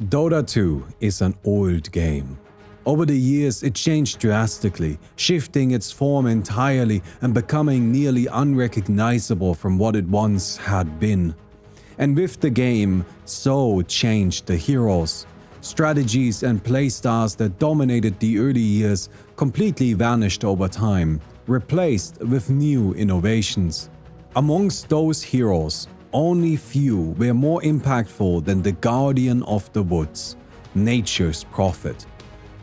Dota 2 is an old game. Over the years, it changed drastically, shifting its form entirely and becoming nearly unrecognizable from what it once had been. And with the game, so changed the heroes. Strategies and playstyles that dominated the early years completely vanished over time, replaced with new innovations. Amongst those heroes, only few were more impactful than the Guardian of the Woods, nature's prophet.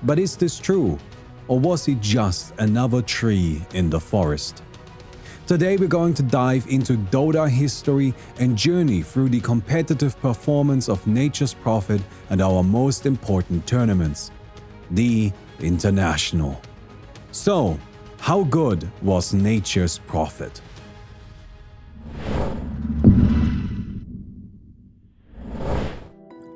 But is this true, or was he just another tree in the forest? Today we're going to dive into Dota history and journey through the competitive performance of nature's prophet at our most important tournaments, the International. So, how good was nature's prophet?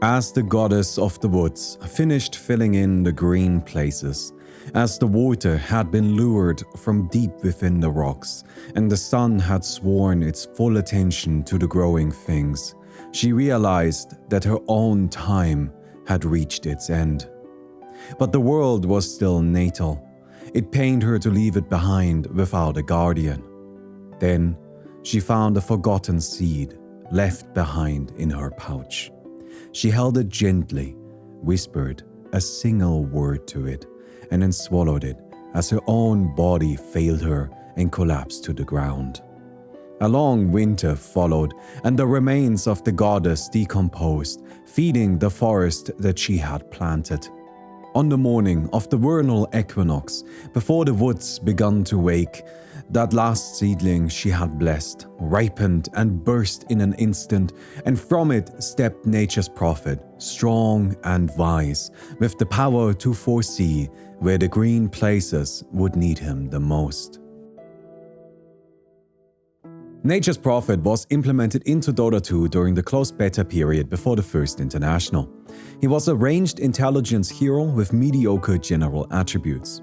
As the goddess of the woods finished filling in the green places, as the water had been lured from deep within the rocks, and the sun had sworn its full attention to the growing things, she realized that her own time had reached its end. But the world was still natal. It pained her to leave it behind without a guardian. Then she found a forgotten seed left behind in her pouch. She held it gently, whispered a single word to it, and then swallowed it as her own body failed her and collapsed to the ground. A long winter followed, and the remains of the goddess decomposed, feeding the forest that she had planted. On the morning of the vernal equinox, before the woods began to wake, that last seedling she had blessed, ripened and burst in an instant, and from it stepped nature's prophet, strong and wise, with the power to foresee where the green places would need him the most. Nature's prophet was implemented into Dota 2 during the closed beta period before the first International. He was a ranged intelligence hero with mediocre general attributes.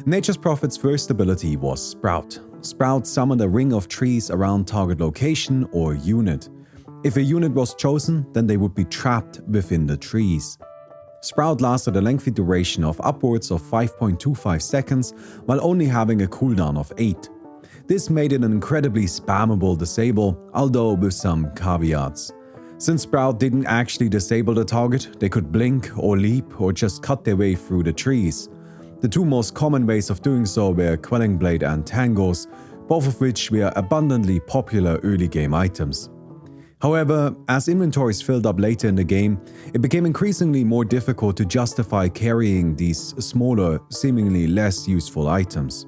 Nature's prophet's first ability was Sprout. Sprout summoned a ring of trees around target location or unit. If a unit was chosen, then they would be trapped within the trees. Sprout lasted a lengthy duration of upwards of 5.25 seconds while only having a cooldown of 8. This made it an incredibly spammable disable, although with some caveats. Since Sprout didn't actually disable the target, they could blink or leap or just cut their way through the trees. The two most common ways of doing so were Quelling Blade and Tangos, both of which were abundantly popular early game items. However, as inventories filled up later in the game, it became increasingly more difficult to justify carrying these smaller, seemingly less useful items.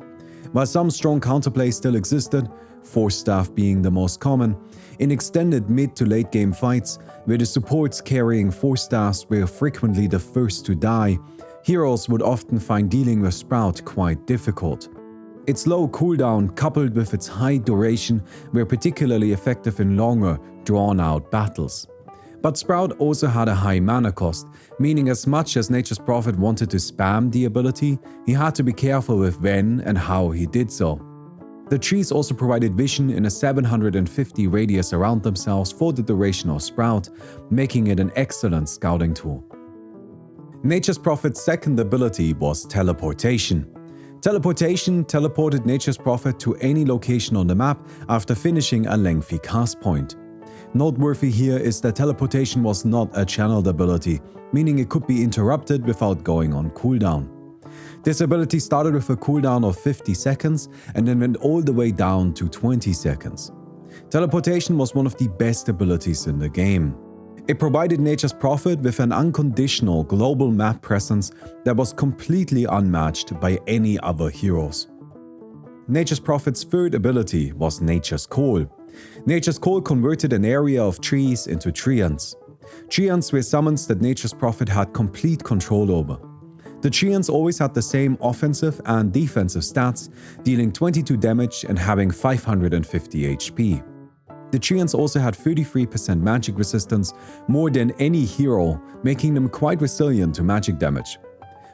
While some strong counterplay still existed, Force Staff being the most common, in extended mid to late game fights, where the supports carrying Force Staffs were frequently the first to die, heroes would often find dealing with Sprout quite difficult. Its low cooldown coupled with its high duration were particularly effective in longer, drawn-out battles. But Sprout also had a high mana cost, meaning as much as Nature's Prophet wanted to spam the ability, he had to be careful with when and how he did so. The trees also provided vision in a 750 radius around themselves for the duration of Sprout, making it an excellent scouting tool. Nature's Prophet's second ability was Teleportation. Teleportation teleported Nature's Prophet to any location on the map after finishing a lengthy cast point. Noteworthy here is that teleportation was not a channeled ability, meaning it could be interrupted without going on cooldown. This ability started with a cooldown of 50 seconds and then went all the way down to 20 seconds. Teleportation was one of the best abilities in the game. It provided Nature's Prophet with an unconditional global map presence that was completely unmatched by any other heroes. Nature's Prophet's third ability was Nature's Call. Nature's Call converted an area of trees into treants. Treants were summons that Nature's Prophet had complete control over. The treants always had the same offensive and defensive stats, dealing 22 damage and having 550 HP. The treants also had 33% magic resistance, more than any hero, making them quite resilient to magic damage.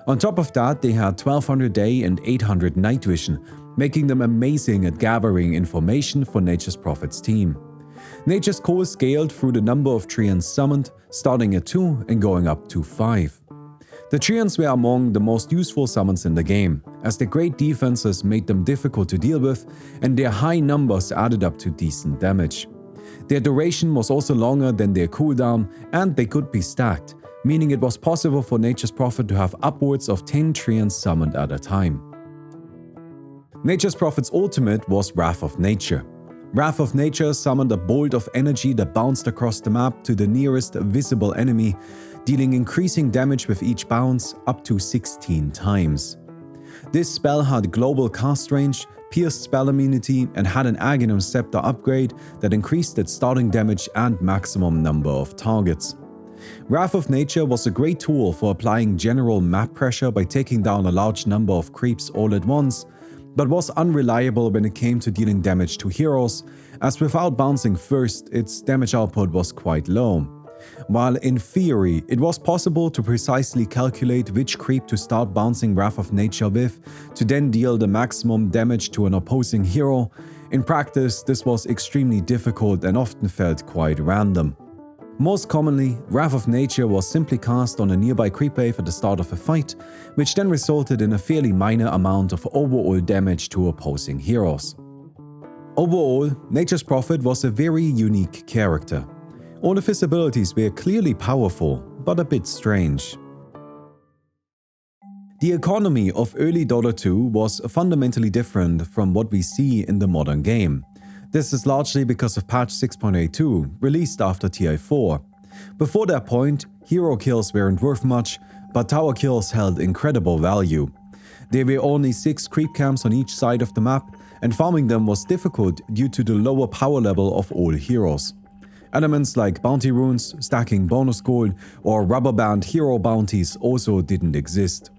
On top of that, they had 1200 day and 800 night vision, making them amazing at gathering information for Nature's Prophet's team. Nature's Core scaled through the number of treants summoned, starting at 2 and going up to 5. The treants were among the most useful summons in the game, as their great defenses made them difficult to deal with and their high numbers added up to decent damage. Their duration was also longer than their cooldown and they could be stacked, meaning it was possible for Nature's Prophet to have upwards of 10 treants summoned at a time. Nature's Prophet's ultimate was Wrath of Nature. Wrath of Nature summoned a bolt of energy that bounced across the map to the nearest visible enemy, dealing increasing damage with each bounce up to 16 times. This spell had global cast range, pierced spell immunity, and had an Aghanim Scepter upgrade that increased its starting damage and maximum number of targets. Wrath of Nature was a great tool for applying general map pressure by taking down a large number of creeps all at once, but was unreliable when it came to dealing damage to heroes, as without bouncing first, its damage output was quite low. While in theory, it was possible to precisely calculate which creep to start bouncing Wrath of Nature with to then deal the maximum damage to an opposing hero, in practice this was extremely difficult and often felt quite random. Most commonly, Wrath of Nature was simply cast on a nearby creep wave at the start of a fight, which then resulted in a fairly minor amount of overall damage to opposing heroes. Overall, Nature's Prophet was a very unique character. All of his abilities were clearly powerful, but a bit strange. The economy of early Dota 2 was fundamentally different from what we see in the modern game. This is largely because of patch 6.82, released after TI4. Before that point, hero kills weren't worth much, but tower kills held incredible value. There were only 6 creep camps on each side of the map, and farming them was difficult due to the lower power level of all heroes. Elements like bounty runes, stacking bonus gold, or rubber band hero bounties also didn't exist.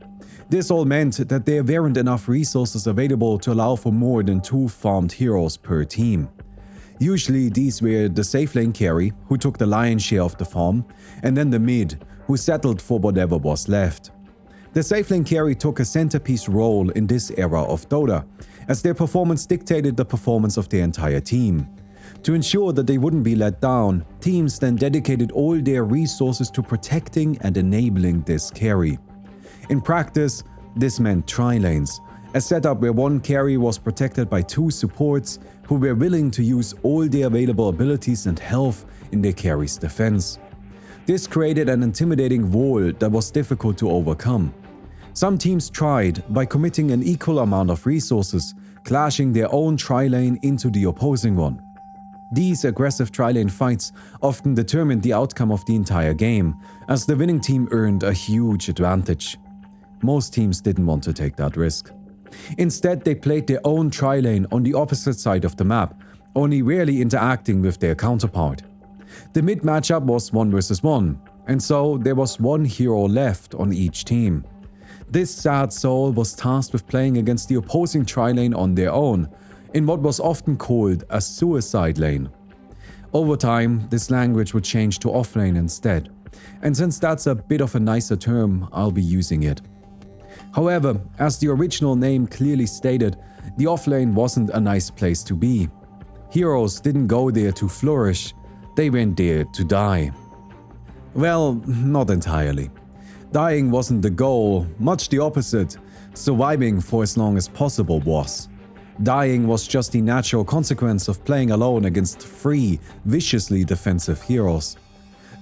This all meant that there weren't enough resources available to allow for more than 2 farmed heroes per team. Usually these were the safe lane carry, who took the lion's share of the farm, and then the mid, who settled for whatever was left. The safe lane carry took a centerpiece role in this era of Dota, as their performance dictated the performance of their entire team. To ensure that they wouldn't be let down, teams then dedicated all their resources to protecting and enabling this carry. In practice, this meant tri-lanes, a setup where one carry was protected by 2 supports who were willing to use all their available abilities and health in their carry's defense. This created an intimidating wall that was difficult to overcome. Some teams tried by committing an equal amount of resources, clashing their own tri-lane into the opposing one. These aggressive tri-lane fights often determined the outcome of the entire game, as the winning team earned a huge advantage. Most teams didn't want to take that risk. Instead, they played their own tri-lane on the opposite side of the map, only rarely interacting with their counterpart. The mid matchup was 1 versus 1, and so there was 1 hero left on each team. This sad soul was tasked with playing against the opposing tri-lane on their own, in what was often called a suicide lane. Over time, this language would change to offlane instead, and since that's a bit of a nicer term, I'll be using it. However, as the original name clearly stated, the offlane wasn't a nice place to be. Heroes didn't go there to flourish, they went there to die. Well, not entirely. Dying wasn't the goal, much the opposite. Surviving for as long as possible was. Dying was just the natural consequence of playing alone against 3 viciously defensive heroes.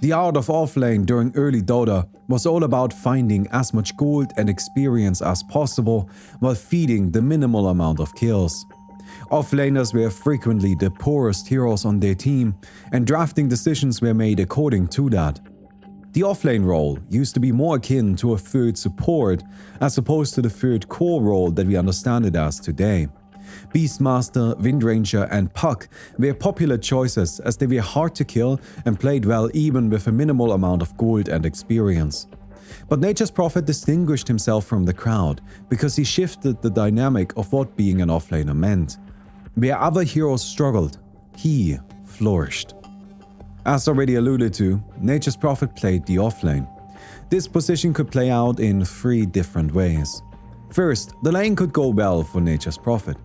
The art of offlane during early Dota was all about finding as much gold and experience as possible while feeding the minimal amount of kills. Offlaners were frequently the poorest heroes on their team, and drafting decisions were made according to that. The offlane role used to be more akin to a third support as opposed to the third core role that we understand it as today. Beastmaster, Windranger, and Puck were popular choices as they were hard to kill and played well even with a minimal amount of gold and experience. But Nature's Prophet distinguished himself from the crowd because he shifted the dynamic of what being an offlaner meant. Where other heroes struggled, he flourished. As already alluded to, Nature's Prophet played the offlane. This position could play out in 3 different ways. First, the lane could go well for Nature's Prophet.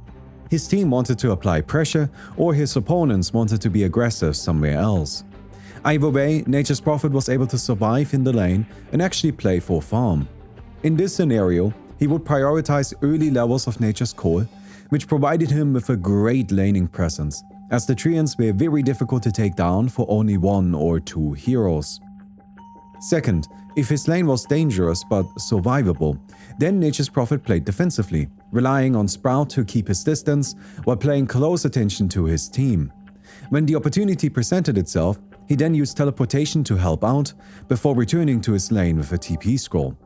His team wanted to apply pressure, or his opponents wanted to be aggressive somewhere else. Either way, Nature's Prophet was able to survive in the lane and actually play for farm. In this scenario, he would prioritize early levels of Nature's Call, which provided him with a great laning presence, as the Treants were very difficult to take down for only 1 or 2 heroes. Second, if his lane was dangerous but survivable, then Nature's Prophet played defensively, relying on Sprout to keep his distance while paying close attention to his team. When the opportunity presented itself, he then used teleportation to help out, before returning to his lane with a TP scroll.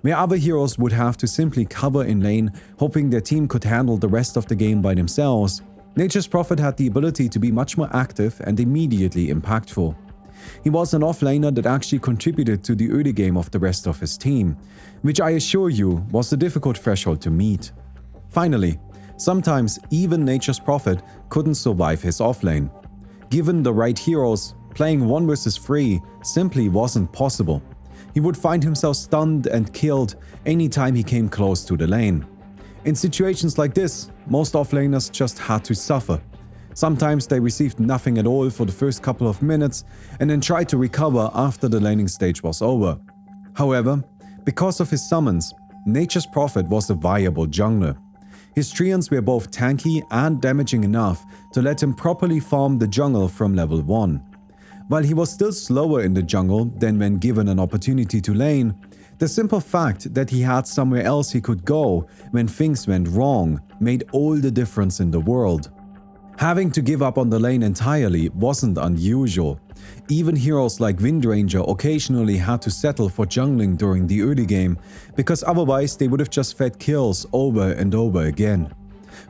Where other heroes would have to simply cover in lane, hoping their team could handle the rest of the game by themselves, Nature's Prophet had the ability to be much more active and immediately impactful. He was an offlaner that actually contributed to the early game of the rest of his team, which I assure you was a difficult threshold to meet. Finally, sometimes even Nature's Prophet couldn't survive his offlane. Given the right heroes, playing 1 versus 3 simply wasn't possible. He would find himself stunned and killed anytime he came close to the lane. In situations like this, most offlaners just had to suffer. Sometimes they received nothing at all for the first couple of minutes and then tried to recover after the laning stage was over. However, because of his summons, Nature's Prophet was a viable jungler. His Treants were both tanky and damaging enough to let him properly farm the jungle from level 1. While he was still slower in the jungle than when given an opportunity to lane, the simple fact that he had somewhere else he could go when things went wrong made all the difference in the world. Having to give up on the lane entirely wasn't unusual. Even heroes like Windranger occasionally had to settle for jungling during the early game, because otherwise they would have just fed kills over and over again.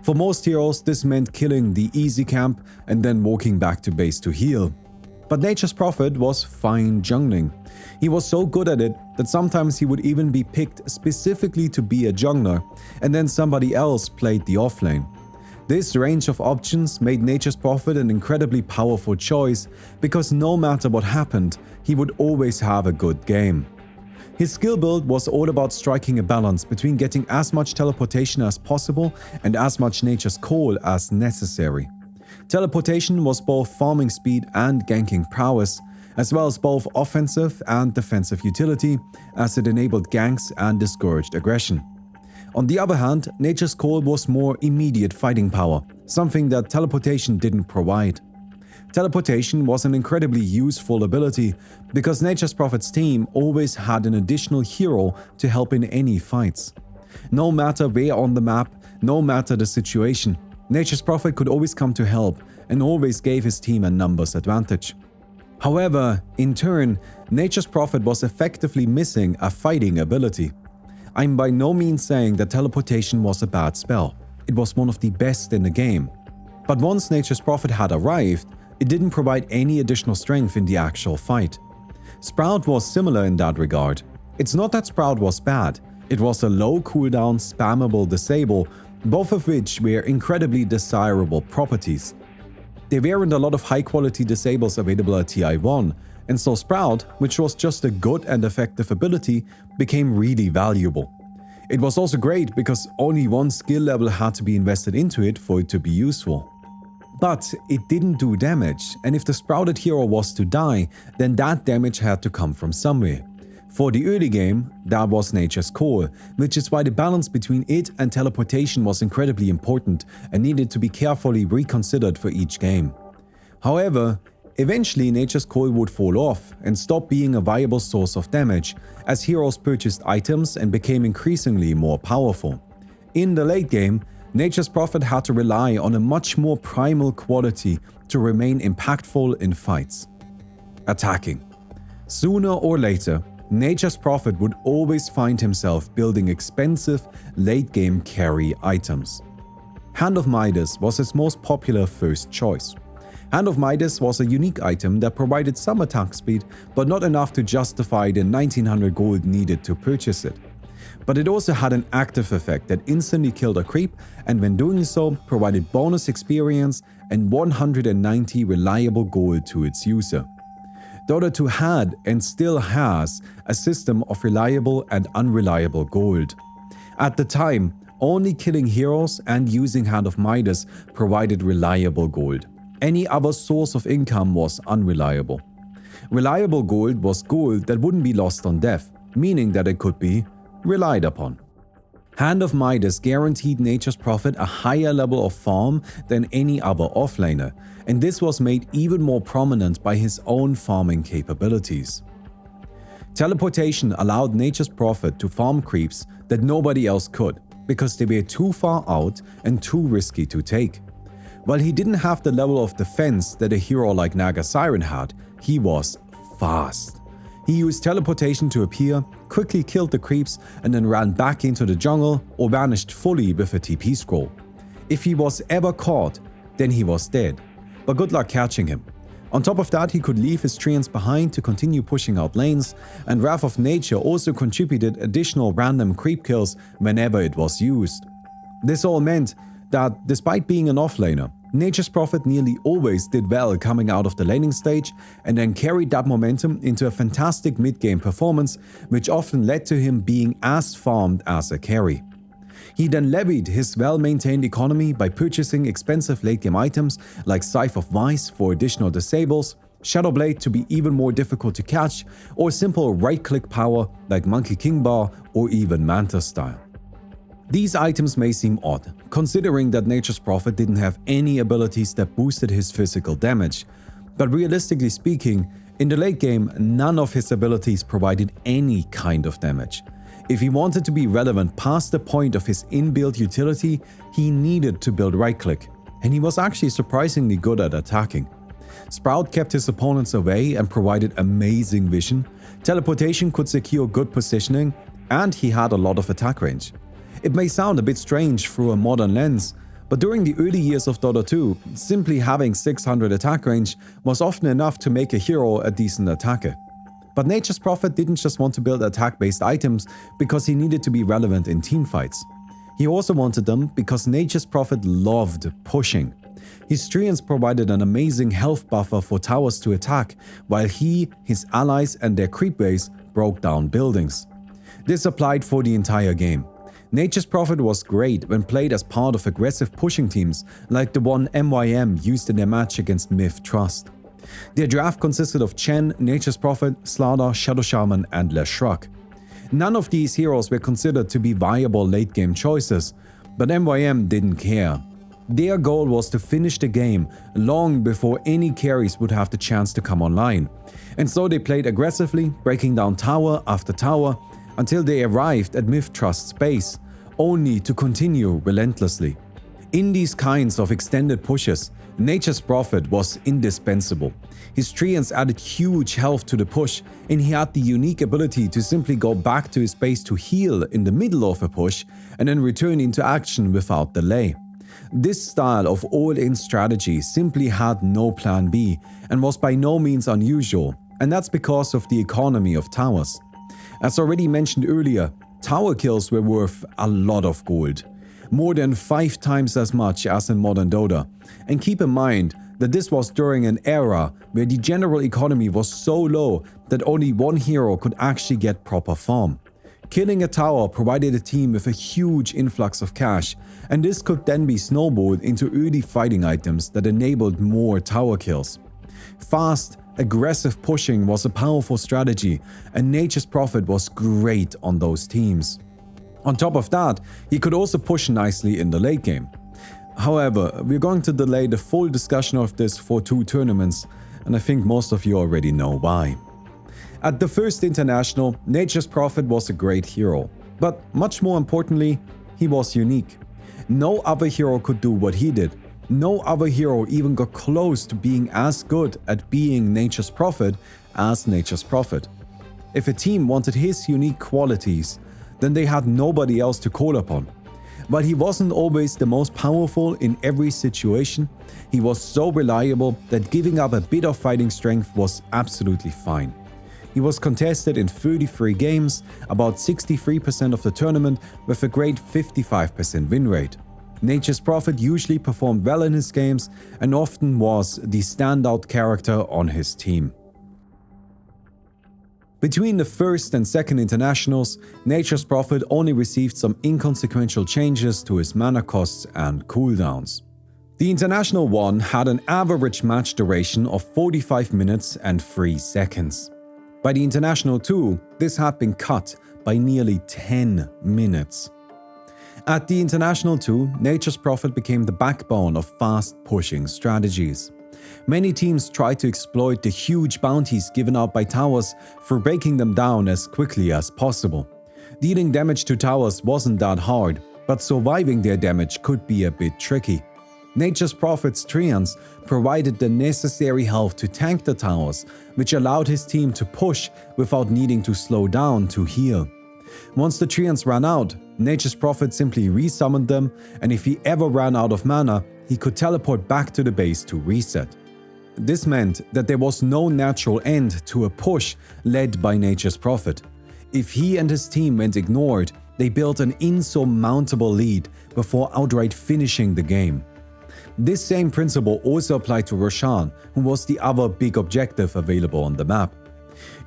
For most heroes, this meant killing the easy camp and then walking back to base to heal. But Nature's Prophet was fine jungling. He was so good at it that sometimes he would even be picked specifically to be a jungler, and then somebody else played the offlane. This range of options made Nature's Prophet an incredibly powerful choice, because no matter what happened, he would always have a good game. His skill build was all about striking a balance between getting as much teleportation as possible and as much Nature's Call as necessary. Teleportation was both farming speed and ganking prowess, as well as both offensive and defensive utility, as it enabled ganks and discouraged aggression. On the other hand, Nature's Call was more immediate fighting power, something that teleportation didn't provide. Teleportation was an incredibly useful ability, because Nature's Prophet's team always had an additional hero to help in any fights. No matter where on the map, no matter the situation, Nature's Prophet could always come to help and always gave his team a numbers advantage. However, in turn, Nature's Prophet was effectively missing a fighting ability. I'm by no means saying that teleportation was a bad spell. It was one of the best in the game. But once Nature's Prophet had arrived, it didn't provide any additional strength in the actual fight. Sprout was similar in that regard. It's not that Sprout was bad, it was a low cooldown spammable disable, both of which were incredibly desirable properties. There weren't a lot of high quality disables available at TI1, and so Sprout, which was just a good and effective ability, became really valuable. It was also great because only one skill level had to be invested into it for it to be useful. But it didn't do damage, and if the sprouted hero was to die, then that damage had to come from somewhere. For the early game, that was Nature's Call, which is why the balance between it and teleportation was incredibly important and needed to be carefully reconsidered for each game. However, eventually Nature's Call would fall off and stop being a viable source of damage, as heroes purchased items and became increasingly more powerful. In the late game, Nature's Prophet had to rely on a much more primal quality to remain impactful in fights: attacking. Sooner or later, Nature's Prophet would always find himself building expensive late-game carry items. Hand of Midas was his most popular first choice. Hand of Midas was a unique item that provided some attack speed, but not enough to justify the 1900 gold needed to purchase it. But it also had an active effect that instantly killed a creep, and when doing so, provided bonus experience and 190 reliable gold to its user. Dota 2 had and still has a system of reliable and unreliable gold. At the time, Only killing heroes and using Hand of Midas provided reliable gold. Any other source of income was unreliable. Reliable gold was gold that wouldn't be lost on death, meaning that it could be relied upon. Hand of Midas guaranteed Nature's Prophet a higher level of farm than any other offlaner, and this was made even more prominent by his own farming capabilities. Teleportation allowed Nature's Prophet to farm creeps that nobody else could, because they were too far out and too risky to take. While he didn't have the level of defense that a hero like Naga Siren had, he was fast. He used teleportation to appear, quickly killed the creeps, and then ran back into the jungle or vanished fully with a TP scroll. If he was ever caught, then he was dead, but good luck catching him. On top of that, he could leave his treants behind to continue pushing out lanes, and Wrath of Nature also contributed additional random creep kills whenever it was used. This all meant that, despite being an offlaner, Nature's Prophet nearly always did well coming out of the laning stage and then carried that momentum into a fantastic mid-game performance, which often led to him being as farmed as a carry. He then levied his well-maintained economy by purchasing expensive late-game items like Scythe of Vice for additional disables, Shadowblade to be even more difficult to catch, or simple right-click power like Monkey King Bar or even Manta Style. These items may seem odd, considering that Nature's Prophet didn't have any abilities that boosted his physical damage, but realistically speaking, in the late game, none of his abilities provided any kind of damage. If he wanted to be relevant past the point of his inbuilt utility, he needed to build right-click, and he was actually surprisingly good at attacking. Sprout kept his opponents away and provided amazing vision, teleportation could secure good positioning, and he had a lot of attack range. It may sound a bit strange through a modern lens, but during the early years of Dota 2, simply having 600 attack range was often enough to make a hero a decent attacker. But Nature's Prophet didn't just want to build attack-based items because he needed to be relevant in teamfights. He also wanted them because Nature's Prophet loved pushing. His treants provided an amazing health buffer for towers to attack, while he, his allies and their creep base broke down buildings. This applied for the entire game. Nature's Prophet was great when played as part of aggressive pushing teams like the one MYM used in their match against Myth Trust. Their draft consisted of Chen, Nature's Prophet, Slardar, Shadow Shaman and Leshruck. None of these heroes were considered to be viable late-game choices, but MYM didn't care. Their goal was to finish the game long before any carries would have the chance to come online, and so they played aggressively, breaking down tower after tower, until they arrived at Myth Trust's base, only to continue relentlessly. In these kinds of extended pushes, Nature's Prophet was indispensable. His treants added huge health to the push, and he had the unique ability to simply go back to his base to heal in the middle of a push and then return into action without delay. This style of all-in strategy simply had no plan B and was by no means unusual, and that's because of the economy of towers. As already mentioned earlier, tower kills were worth a lot of gold, more than 5 times as much as in modern Dota. And keep in mind that this was during an era where the general economy was so low that only one hero could actually get proper farm. Killing a tower provided a team with a huge influx of cash, and this could then be snowballed into early fighting items that enabled more tower kills. Fast, aggressive pushing was a powerful strategy, and Nature's Prophet was great on those teams. On top of that, he could also push nicely in the late game. However, we're going to delay the full discussion of this for 2 tournaments, and I think most of you already know why. At the first international, Nature's Prophet was a great hero, but much more importantly, he was unique. No other hero could do what he did. No other hero even got close to being as good at being Nature's Prophet as Nature's Prophet. If a team wanted his unique qualities, then they had nobody else to call upon. While he wasn't always the most powerful in every situation, he was so reliable that giving up a bit of fighting strength was absolutely fine. He was contested in 33 games, about 63% of the tournament, with a great 55% win rate. Nature's Prophet usually performed well in his games and often was the standout character on his team. Between the first and second internationals, Nature's Prophet only received some inconsequential changes to his mana costs and cooldowns. The International 1 had an average match duration of 45 minutes and 3 seconds. By the International 2, this had been cut by nearly 10 minutes. At the International 2, Nature's Prophet became the backbone of fast-pushing strategies. Many teams tried to exploit the huge bounties given out by towers through breaking them down as quickly as possible. Dealing damage to towers wasn't that hard, but surviving their damage could be a bit tricky. Nature's Prophet's Treants provided the necessary health to tank the towers, which allowed his team to push without needing to slow down to heal. Once the Treants ran out, Nature's Prophet simply resummoned them, and if he ever ran out of mana, he could teleport back to the base to reset. This meant that there was no natural end to a push led by Nature's Prophet. If he and his team went ignored, they built an insurmountable lead before outright finishing the game. This same principle also applied to Roshan, who was the other big objective available on the map.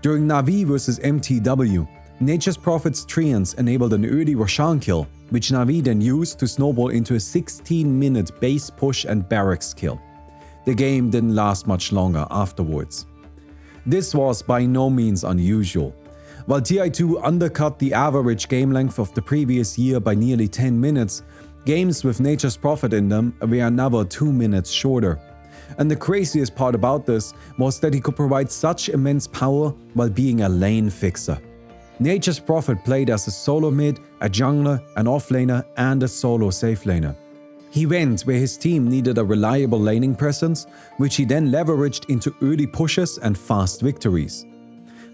During Na'Vi vs MTW, Nature's Prophet's Treants enabled an early Roshan kill, which Na'Vi then used to snowball into a 16-minute base push and barracks kill. The game didn't last much longer afterwards. This was by no means unusual. While TI2 undercut the average game length of the previous year by nearly 10 minutes, games with Nature's Prophet in them were another 2 minutes shorter. And the craziest part about this was that he could provide such immense power while being a lane fixer. Nature's Prophet played as a solo mid, a jungler, an offlaner, and a solo safe laner. He went where his team needed a reliable laning presence, which he then leveraged into early pushes and fast victories.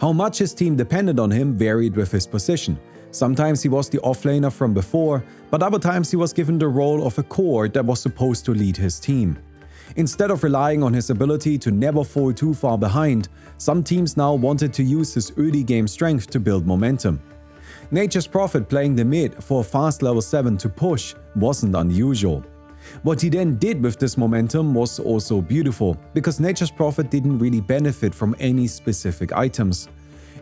How much his team depended on him varied with his position. Sometimes he was the offlaner from before, but other times he was given the role of a core that was supposed to lead his team. Instead of relying on his ability to never fall too far behind, some teams now wanted to use his early game strength to build momentum. Nature's Prophet playing the mid for a fast level 7 to push wasn't unusual. What he then did with this momentum was also beautiful, because Nature's Prophet didn't really benefit from any specific items.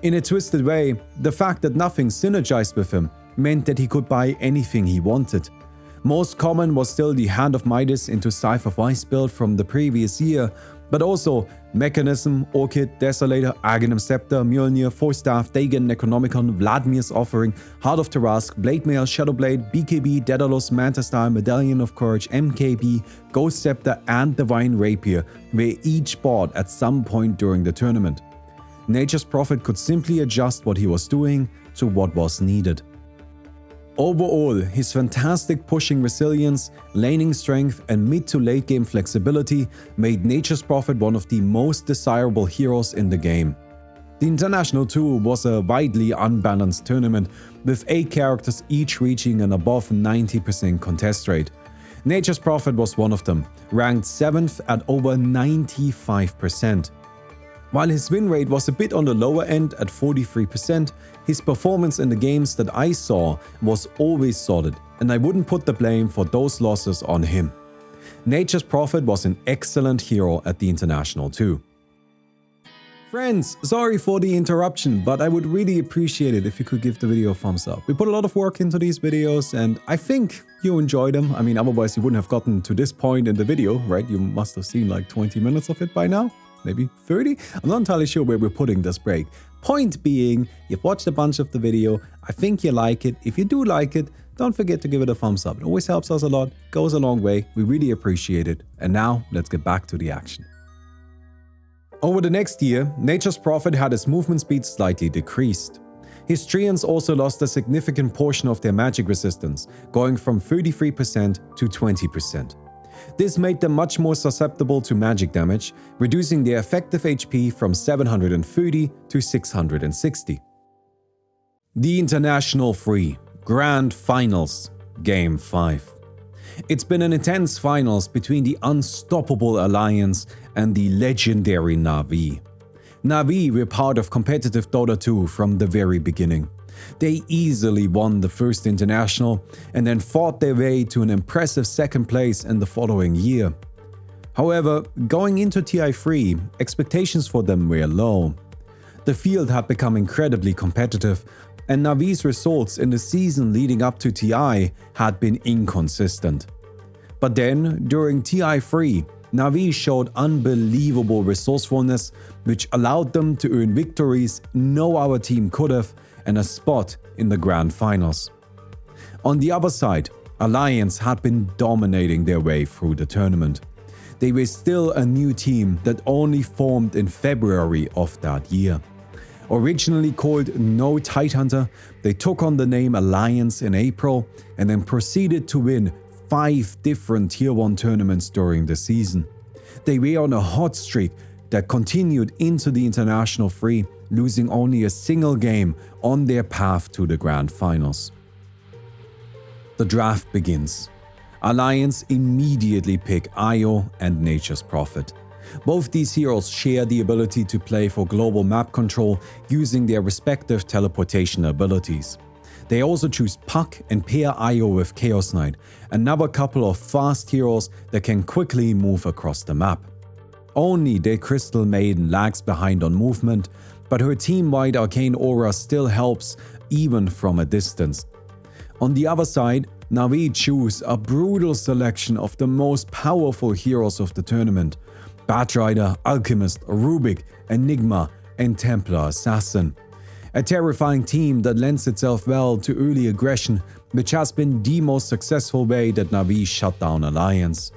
In a twisted way, the fact that nothing synergized with him meant that he could buy anything he wanted. Most common was still the Hand of Midas into Scythe of Ice build from the previous year, but also Mechanism, Orchid, Desolator, Aghanim Scepter, Mjolnir, Forstaff, Dagon, Necronomicon, Vladimir's Offering, Heart of Tarask, Blademail, Shadowblade, BKB, Daedalus, Manta Star, Medallion of Courage, MKB, Ghost Scepter, and Divine Rapier were each bought at some point during the tournament. Nature's Prophet could simply adjust what he was doing to what was needed. Overall, his fantastic pushing resilience, laning strength, and mid to late game flexibility made Nature's Prophet one of the most desirable heroes in the game. The International 2 was a widely unbalanced tournament, with 8 characters each reaching an above 90% contest rate. Nature's Prophet was one of them, ranked 7th at over 95%. While his win rate was a bit on the lower end at 43%, his performance in the games that I saw was always solid, and I wouldn't put the blame for those losses on him. Nature's Prophet was an excellent hero at the International too. Friends, sorry for the interruption, but I would really appreciate it if you could give the video a thumbs up. We put a lot of work into these videos and I think you enjoyed them. I mean, otherwise you wouldn't have gotten to this point in the video, right? You must have seen like 20 minutes of it by now. Maybe 30? I'm not entirely sure where we're putting this break. Point being, you've watched a bunch of the video, I think you like it. If you do like it, don't forget to give it a thumbs up. It always helps us a lot, goes a long way, we really appreciate it. And now, let's get back to the action. Over the next year, Nature's Prophet had his movement speed slightly decreased. His Treants also lost a significant portion of their magic resistance, going from 33% to 20%. This made them much more susceptible to magic damage, reducing their effective HP from 730 to 660. The International 3 Grand Finals, Game 5. It's been an intense finals between the unstoppable Alliance and the legendary Na'Vi. Na'Vi were part of competitive Dota 2 from the very beginning. They easily won the first international and then fought their way to an impressive second place in the following year. However, going into TI3, expectations for them were low. The field had become incredibly competitive, and Navi's results in the season leading up to TI had been inconsistent. But then, during TI3, Navi showed unbelievable resourcefulness, which allowed them to earn victories no other team could have and a spot in the grand finals. On the other side, Alliance had been dominating their way through the tournament. They were still a new team that only formed in February of that year. Originally called No Tidehunter, they took on the name Alliance in April and then proceeded to win 5 different Tier 1 tournaments during the season. They were on a hot streak that continued into the International 3, losing only a single game on their path to the grand finals. The draft begins. Alliance immediately pick Io and Nature's Prophet. Both these heroes share the ability to play for global map control using their respective teleportation abilities. They also choose Puck and pair Io with Chaos Knight, another couple of fast heroes that can quickly move across the map. Only their Crystal Maiden lags behind on movement, but her team-wide arcane aura still helps even from a distance. On the other side, Navi choose a brutal selection of the most powerful heroes of the tournament: Batrider, Alchemist, Rubik, Enigma, and Templar Assassin. A terrifying team that lends itself well to early aggression, which has been the most successful way that Navi shut down Alliance.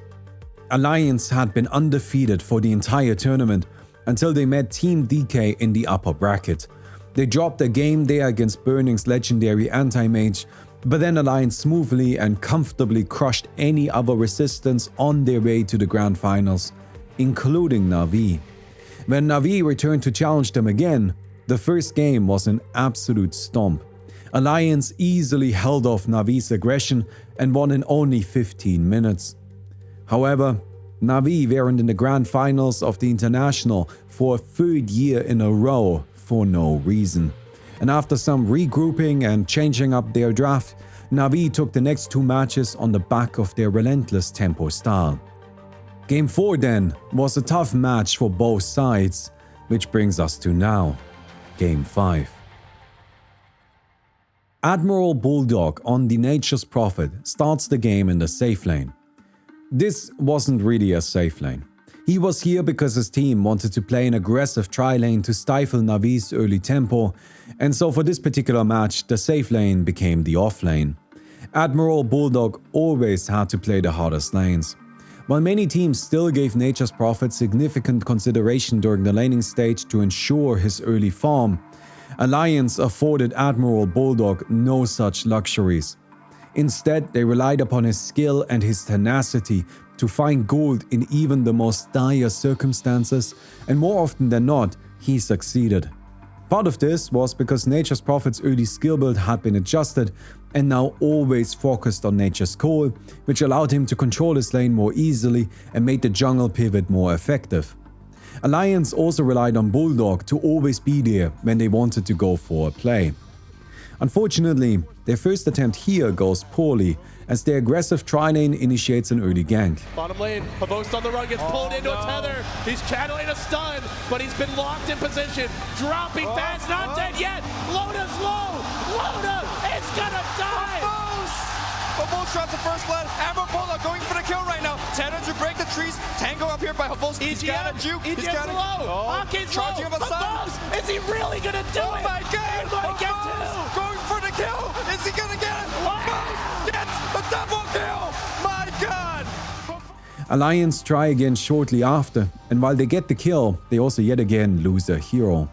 Alliance had been undefeated for the entire tournament until they met Team DK in the upper bracket. They dropped a game there against Burning's legendary anti-mage, but then Alliance smoothly and comfortably crushed any other resistance on their way to the grand finals, including Navi. When Navi returned to challenge them again, the first game was an absolute stomp. Alliance easily held off Navi's aggression and won in only 15 minutes. However, Navi weren't in the grand finals of the International for a 3rd year in a row for no reason. And after some regrouping and changing up their draft, Navi took the next 2 matches on the back of their relentless tempo style. Game 4 then was a tough match for both sides, which brings us to now, Game 5. Admiral Bulldog on the Nature's Prophet starts the game in the safe lane. This wasn't really a safe lane. He was here because his team wanted to play an aggressive tri-lane to stifle Navi's early tempo, and so for this particular match, the safe lane became the off lane. Admiral Bulldog always had to play the hardest lanes. While many teams still gave Nature's Prophet significant consideration during the laning stage to ensure his early farm, Alliance afforded Admiral Bulldog no such luxuries. Instead, they relied upon his skill and his tenacity to find gold in even the most dire circumstances, and more often than not, he succeeded. Part of this was because Nature's Prophet's early skill build had been adjusted and now always focused on Nature's Call, which allowed him to control his lane more easily and made the jungle pivot more effective. Alliance also relied on Bulldog to always be there when they wanted to go for a play. Unfortunately, their first attempt here goes poorly, as their aggressive tri-lane initiates an early gank. Bottom lane, Pavost on the run, gets pulled into a tether. He's channeling a stun, but he's been locked in position. Dropping fast, not dead yet. Loda's low. Loda is gonna die. Pavost drops the first blood. Admiral Bulldog going for the kill right now. Tanner to break the trees. Tango up here by Pavost. He's got a juke. He's got low. Arcade's charging low. him aside. Pavost, is he really gonna do it? Oh my God! He might get Pavost 2. going for the kill. Is he gonna get it? Pavost gets the double kill. My God! Alliance try again shortly after, and while they get the kill, they also yet again lose a hero.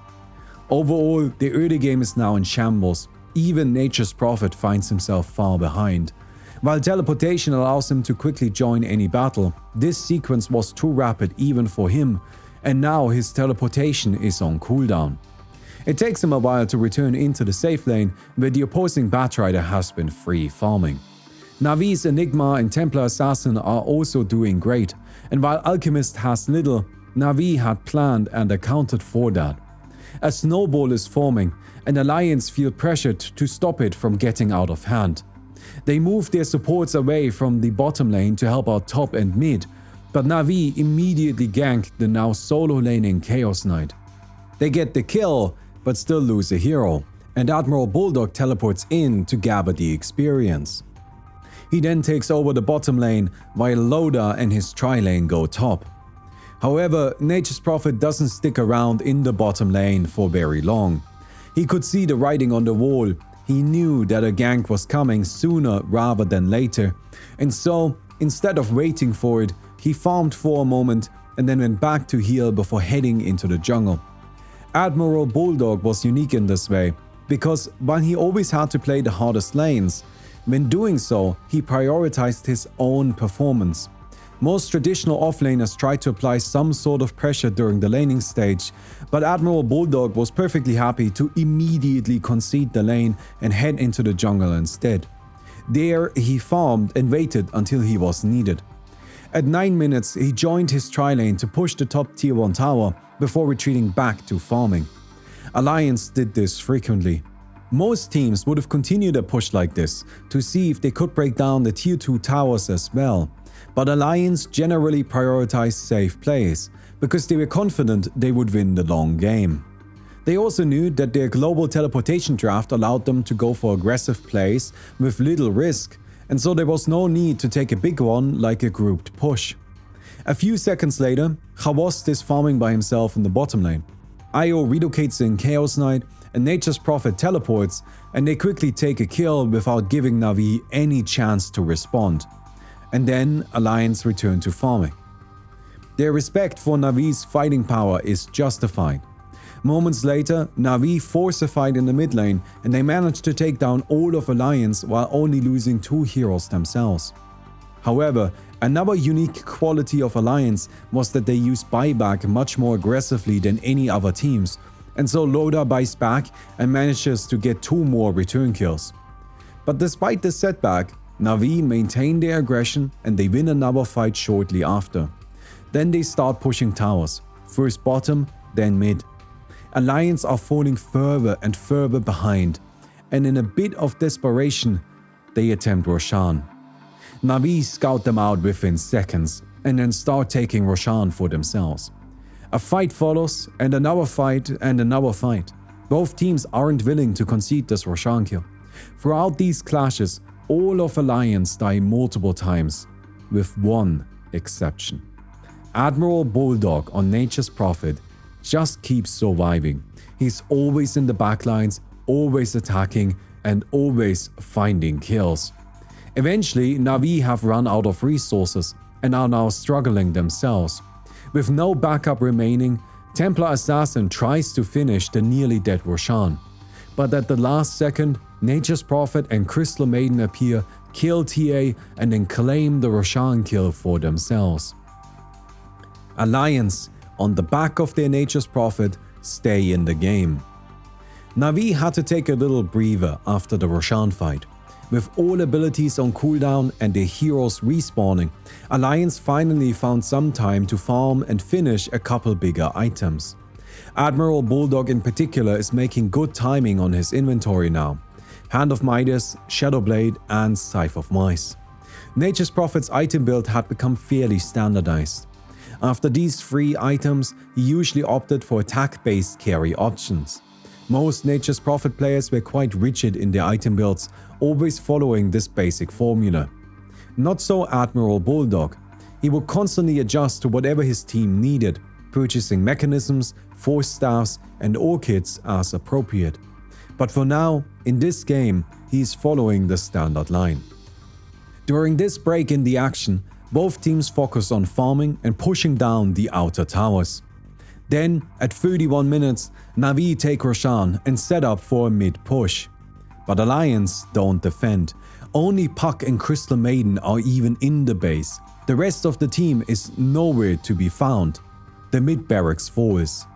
Overall, the early game is now in shambles. Even Nature's Prophet finds himself far behind. While teleportation allows him to quickly join any battle, this sequence was too rapid even for him, and now his teleportation is on cooldown. It takes him a while to return into the safe lane, where the opposing Batrider has been free farming. Navi's Enigma and Templar Assassin are also doing great, and while Alchemist has little, Navi had planned and accounted for that. A snowball is forming, and Alliance feel pressured to stop it from getting out of hand. They move their supports away from the bottom lane to help out top and mid, but Navi immediately ganked the now solo laning Chaos Knight. They get the kill, but still lose a hero, and Admiral Bulldog teleports in to gather the experience. He then takes over the bottom lane while Loda and his tri-lane go top. However, Nature's Prophet doesn't stick around in the bottom lane for very long. He could see the writing on the wall. He knew that a gank was coming sooner rather than later, and so, instead of waiting for it, he farmed for a moment and then went back to heal before heading into the jungle. Admiral Bulldog was unique in this way, because while he always had to play the hardest lanes, when doing so, he prioritized his own performance. Most traditional offlaners try to apply some sort of pressure during the laning stage, but Admiral Bulldog was perfectly happy to immediately concede the lane and head into the jungle instead. There, he farmed and waited until he was needed. At 9 minutes, he joined his tri-lane to push the top tier 1 tower before retreating back to farming. Alliance did this frequently. Most teams would have continued a push like this to see if they could break down the tier 2 towers as well, but Alliance generally prioritized safe plays because they were confident they would win the long game. They also knew that their global teleportation draft allowed them to go for aggressive plays with little risk, and so there was no need to take a big one like a grouped push. A few seconds later, Khawost is farming by himself in the bottom lane. Io relocates in Chaos Knight and Nature's Prophet teleports, and they quickly take a kill without giving Na'Vi any chance to respond. And then Alliance return to farming. Their respect for Na'Vi's fighting power is justified. Moments later, Na'Vi force a fight in the mid lane and they manage to take down all of Alliance while only losing 2 heroes themselves. However, another unique quality of Alliance was that they use buyback much more aggressively than any other teams, and so Loda buys back and manages to get 2 more return kills. But despite this setback, Na'Vi maintain their aggression and they win another fight shortly after. Then they start pushing towers, first bottom, then mid. Alliance are falling further and further behind, and in a bit of desperation, they attempt Roshan. Na'Vi scout them out within seconds and then start taking Roshan for themselves. A fight follows, and another fight, and another fight. Both teams aren't willing to concede this Roshan kill. Throughout these clashes, all of Alliance die multiple times, with one exception. Admiral Bulldog on Nature's Prophet just keeps surviving. He's always in the backlines, always attacking, and always finding kills. Eventually, Na'Vi have run out of resources and are now struggling themselves. With no backup remaining, Templar Assassin tries to finish the nearly dead Roshan. But at the last second, Nature's Prophet and Crystal Maiden appear, kill TA, and then claim the Roshan kill for themselves. Alliance, on the back of their Nature's Prophet, stay in the game. Na'Vi had to take a little breather after the Roshan fight. With all abilities on cooldown and their heroes respawning, Alliance finally found some time to farm and finish a couple bigger items. Admiral Bulldog in particular is making good timing on his inventory now. Hand of Midas, Shadowblade, and Scythe of Mice. Nature's Prophet's item build had become fairly standardized. After these 3 items, he usually opted for attack-based carry options. Most Nature's Prophet players were quite rigid in their item builds, always following this basic formula. Not so Admiral Bulldog. He would constantly adjust to whatever his team needed, purchasing mechanisms, force staffs, and orchids as appropriate. But for now, in this game, he is following the standard line. During this break in the action, both teams focus on farming and pushing down the outer towers. Then, at 31 minutes, Na'Vi take Roshan and set up for a mid-push. But Alliance don't defend. Only Puck and Crystal Maiden are even in the base. The rest of the team is nowhere to be found. The mid-barracks falls.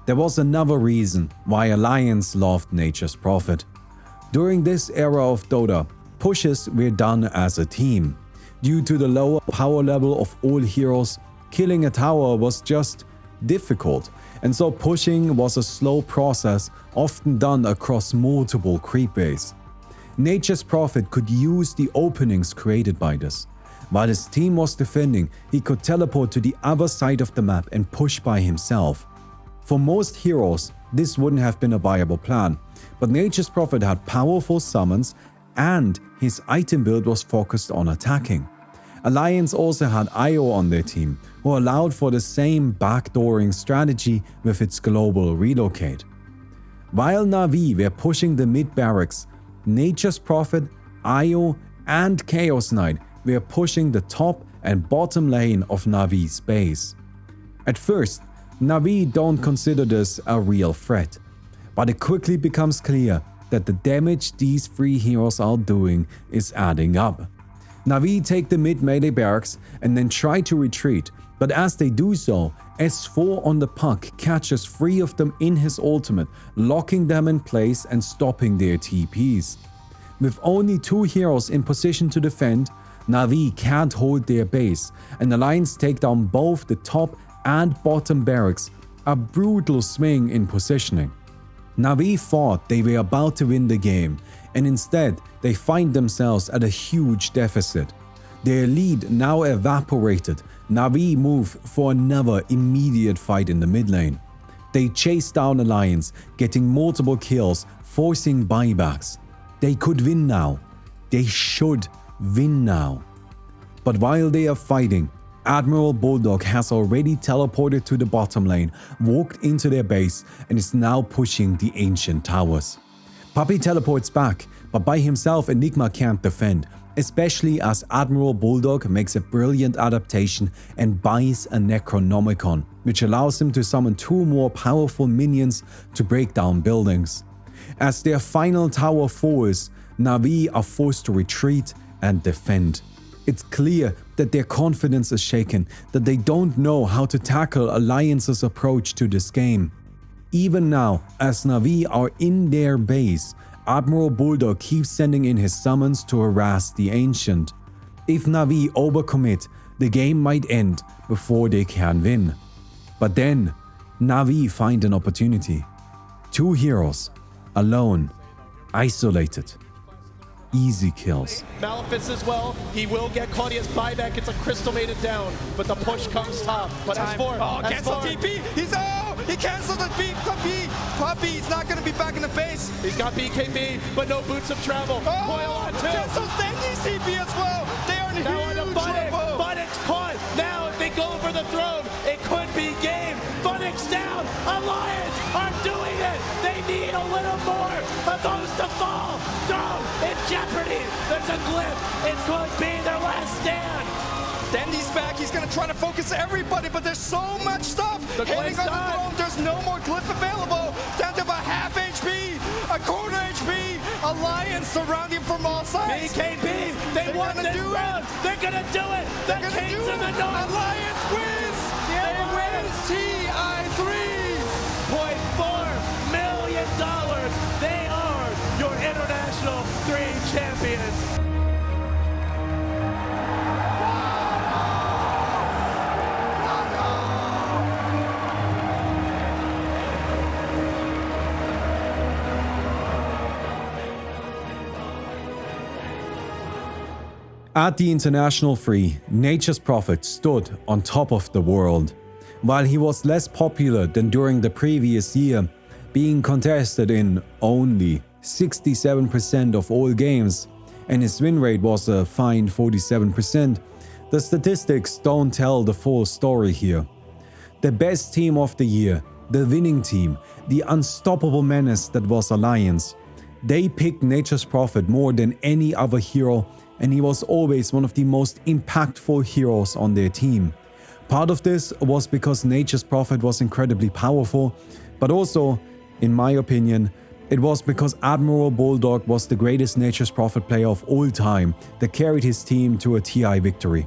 There was another reason why Alliance loved Nature's Prophet. During this era of Dota, pushes were done as a team. Due to the lower power level of all heroes, killing a tower was just difficult, and so pushing was a slow process often done across multiple creep bays. Nature's Prophet could use the openings created by this. While his team was defending, he could teleport to the other side of the map and push by himself. For most heroes, this wouldn't have been a viable plan. But Nature's Prophet had powerful summons and his item build was focused on attacking. Alliance also had IO on their team, who allowed for the same backdooring strategy with its global relocate. While Na'Vi were pushing the mid barracks, Nature's Prophet, IO and Chaos Knight were pushing the top and bottom lane of Na'Vi's base. At first, Na'Vi don't consider this a real threat, but it quickly becomes clear that the damage these three heroes are doing is adding up. Na'Vi take the mid melee barracks and then try to retreat, but as they do so, S4 on the puck catches 3 of them in his ultimate, locking them in place and stopping their TPs. With only 2 heroes in position to defend, Na'Vi can't hold their base, and Alliance take down both the top and bottom barracks, a brutal swing in positioning. Na'Vi thought they were about to win the game, and instead they find themselves at a huge deficit. Their lead now evaporated, Na'Vi move for another immediate fight in the mid lane. They chase down Alliance, getting multiple kills, forcing buybacks. They could win now. They should win now. But while they are fighting, Admiral Bulldog has already teleported to the bottom lane, walked into their base, and is now pushing the ancient towers. Puppy teleports back, but by himself Enigma can't defend, especially as Admiral Bulldog makes a brilliant adaptation and buys a Necronomicon, which allows him to summon 2 more powerful minions to break down buildings. As their final tower falls, Na'Vi are forced to retreat and defend. It's clear that their confidence is shaken, that they don't know how to tackle Alliance's approach to this game. Even now, as Na'Vi are in their base, Admiral Bulldog keeps sending in his summons to harass the Ancient. If Na'Vi overcommit, the game might end before they can win. But then, Na'Vi find an opportunity. 2 heroes, alone, isolated. Easy kills. Malefice as well. He will get Claudia's buyback. It's a Crystal Maiden down, but the push comes top. But S4, cancel S4. TP. He canceled the beat. Puppy's not going to be back in the base. He's got BKB, but no boots of travel. Coil on 2. Cancels Denji's TP as well. They are in huge trouble. Bunnix caught. Now if they go for the throne, it could be game. Bunnix down. Alliance are doing it. They need a little more of those to fall. Throne in jeopardy. There's a glyph. It's going to be their last stand. Denji's back. He's going to try to focus everybody, but there's so much stuff hitting on the throne. There's no more glyph available. Down to about half HP, a quarter HP. Alliance surrounding from all sides. BKB, they want this round. They're going to do it. The Kings of the North. Alliance wins. They win TI3. $3.4 million. They are your International 3 champions. At the International 3, Nature's Prophet stood on top of the world. While he was less popular than during the previous year, being contested in only 67% of all games, and his win rate was a fine 47%, the statistics don't tell the full story here. The best team of the year, the winning team, the unstoppable menace that was Alliance, they picked Nature's Prophet more than any other hero, and he was always one of the most impactful heroes on their team. Part of this was because Nature's Prophet was incredibly powerful, but also, in my opinion, it was because Admiral Bulldog was the greatest Nature's Prophet player of all time that carried his team to a TI victory.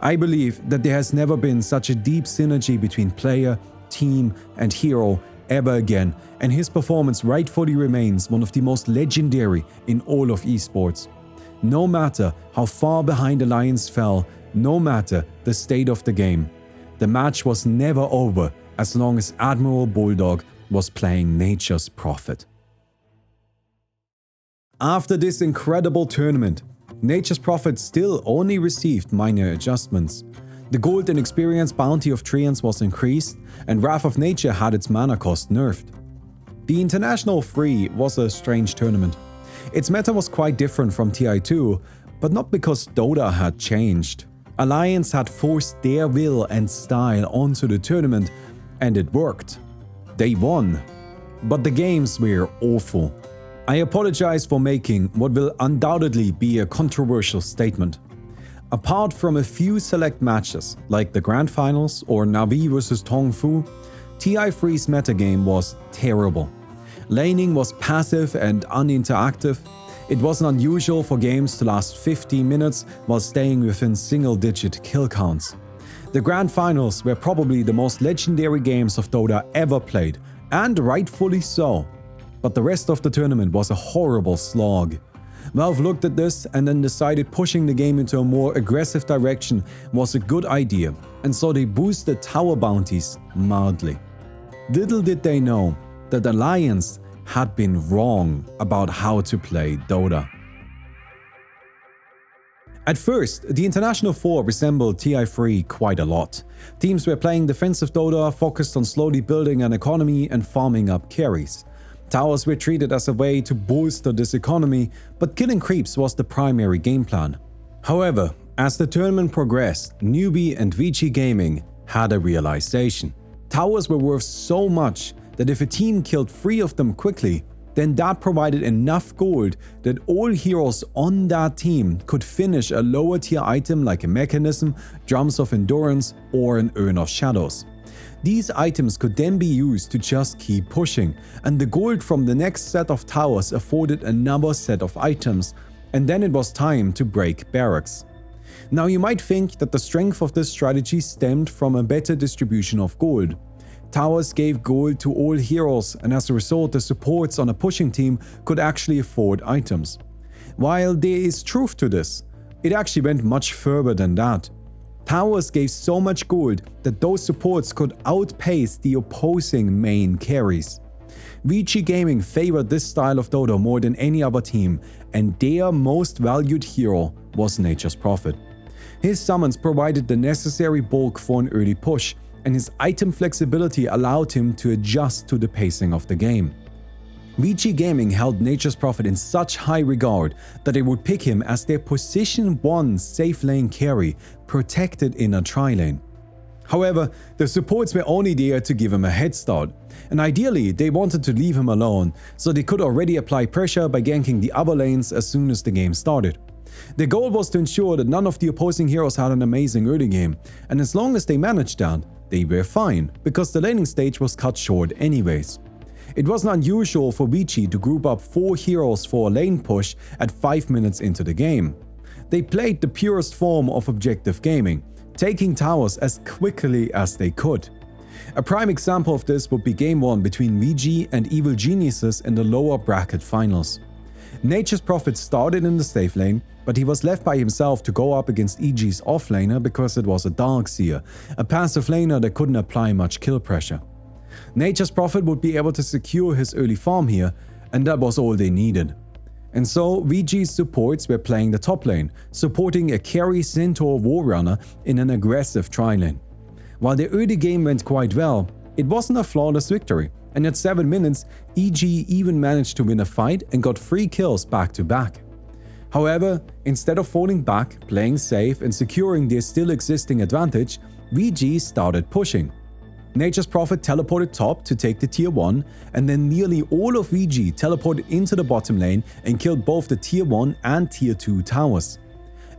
I believe that there has never been such a deep synergy between player, team, and hero ever again, and his performance rightfully remains one of the most legendary in all of esports. No matter how far behind Alliance fell, no matter the state of the game, the match was never over as long as Admiral Bulldog was playing Nature's Prophet. After this incredible tournament, Nature's Prophet still only received minor adjustments. The gold and experience bounty of Treants was increased, and Wrath of Nature had its mana cost nerfed. The International 3 was a strange tournament. Its meta was quite different from TI2, but not because Dota had changed. Alliance had forced their will and style onto the tournament, and it worked. They won. But the games were awful. I apologize for making what will undoubtedly be a controversial statement. Apart from a few select matches, like the Grand Finals or Na'Vi vs Tongfu, TI3's metagame was terrible. Laning was passive and uninteractive. It wasn't unusual for games to last 15 minutes while staying within single-digit kill counts. The Grand Finals were probably the most legendary games of Dota ever played, and rightfully so. But the rest of the tournament was a horrible slog. Valve looked at this and then decided pushing the game into a more aggressive direction was a good idea, and so they boosted tower bounties mildly. Little did they know that Alliance had been wrong about how to play Dota. At first, the International 4 resembled TI3 quite a lot. Teams were playing defensive Dota, focused on slowly building an economy and farming up carries. Towers were treated as a way to bolster this economy, but killing creeps was the primary game plan. However, as the tournament progressed, Newbie and VG Gaming had a realization. Towers were worth so much that if a team killed 3 of them quickly, then that provided enough gold that all heroes on that team could finish a lower tier item like a mechanism, drums of endurance, or an urn of shadows. These items could then be used to just keep pushing, and the gold from the next set of towers afforded another set of items, and then it was time to break barracks. Now you might think that the strength of this strategy stemmed from a better distribution of gold. Towers gave gold to all heroes, and as a result the supports on a pushing team could actually afford items. While there is truth to this, it actually went much further than that. Towers gave so much gold that those supports could outpace the opposing main carries. VG Gaming favored this style of Dota more than any other team, and their most valued hero was Nature's Prophet. His summons provided the necessary bulk for an early push, and his item flexibility allowed him to adjust to the pacing of the game. VG Gaming held Nature's Prophet in such high regard that they would pick him as their position 1 safe lane carry, protected in a tri-lane. However, the supports were only there to give him a head start, and ideally they wanted to leave him alone so they could already apply pressure by ganking the other lanes as soon as the game started. Their goal was to ensure that none of the opposing heroes had an amazing early game, and as long as they managed that, they were fine, because the laning stage was cut short anyways. It wasn't unusual for VG to group up 4 heroes for a lane push at 5 minutes into the game. They played the purest form of objective gaming, taking towers as quickly as they could. A prime example of this would be Game 1 between VG and Evil Geniuses in the lower bracket finals. Nature's Prophet started in the safe lane, but he was left by himself to go up against EG's offlaner because it was a Darkseer, a passive laner that couldn't apply much kill pressure. Nature's Prophet would be able to secure his early farm here, and that was all they needed. And so VG's supports were playing the top lane, supporting a carry Centaur Warrunner in an aggressive tri-lane. While the early game went quite well, it wasn't a flawless victory, and at 7 minutes, EG even managed to win a fight and got 3 kills back to back. However, instead of falling back, playing safe and securing their still existing advantage, VG started pushing. Nature's Prophet teleported top to take the tier 1, and then nearly all of VG teleported into the bottom lane and killed both the tier 1 and tier 2 towers.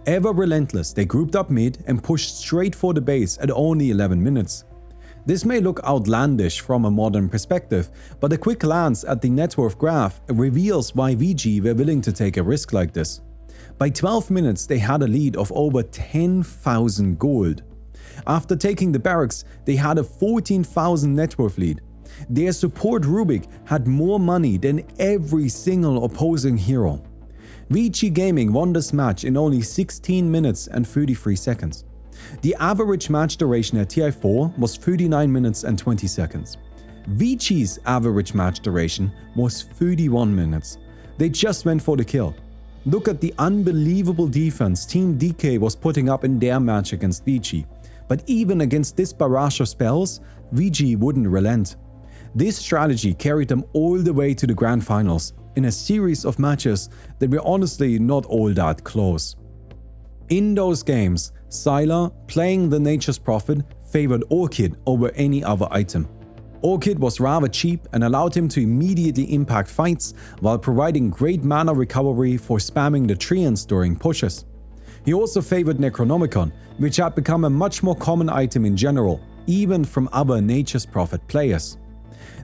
Ever relentless, they grouped up mid and pushed straight for the base at only 11 minutes. This may look outlandish from a modern perspective, but a quick glance at the net worth graph reveals why VG were willing to take a risk like this. By 12 minutes, they had a lead of over 10,000 gold. After taking the barracks, they had a 14,000 net worth lead. Their support Rubik had more money than every single opposing hero. VG Gaming won this match in only 16 minutes and 33 seconds. The average match duration at TI4 was 39 minutes and 20 seconds. VG's average match duration was 31 minutes. They just went for the kill. Look at the unbelievable defense Team DK was putting up in their match against VG. But even against this barrage of spells, VG wouldn't relent. This strategy carried them all the way to the grand finals in a series of matches that were honestly not all that close. In those games, Sylar, playing the Nature's Prophet, favored Orchid over any other item. Orchid was rather cheap and allowed him to immediately impact fights while providing great mana recovery for spamming the treants during pushes. He also favored Necronomicon, which had become a much more common item in general, even from other Nature's Prophet players.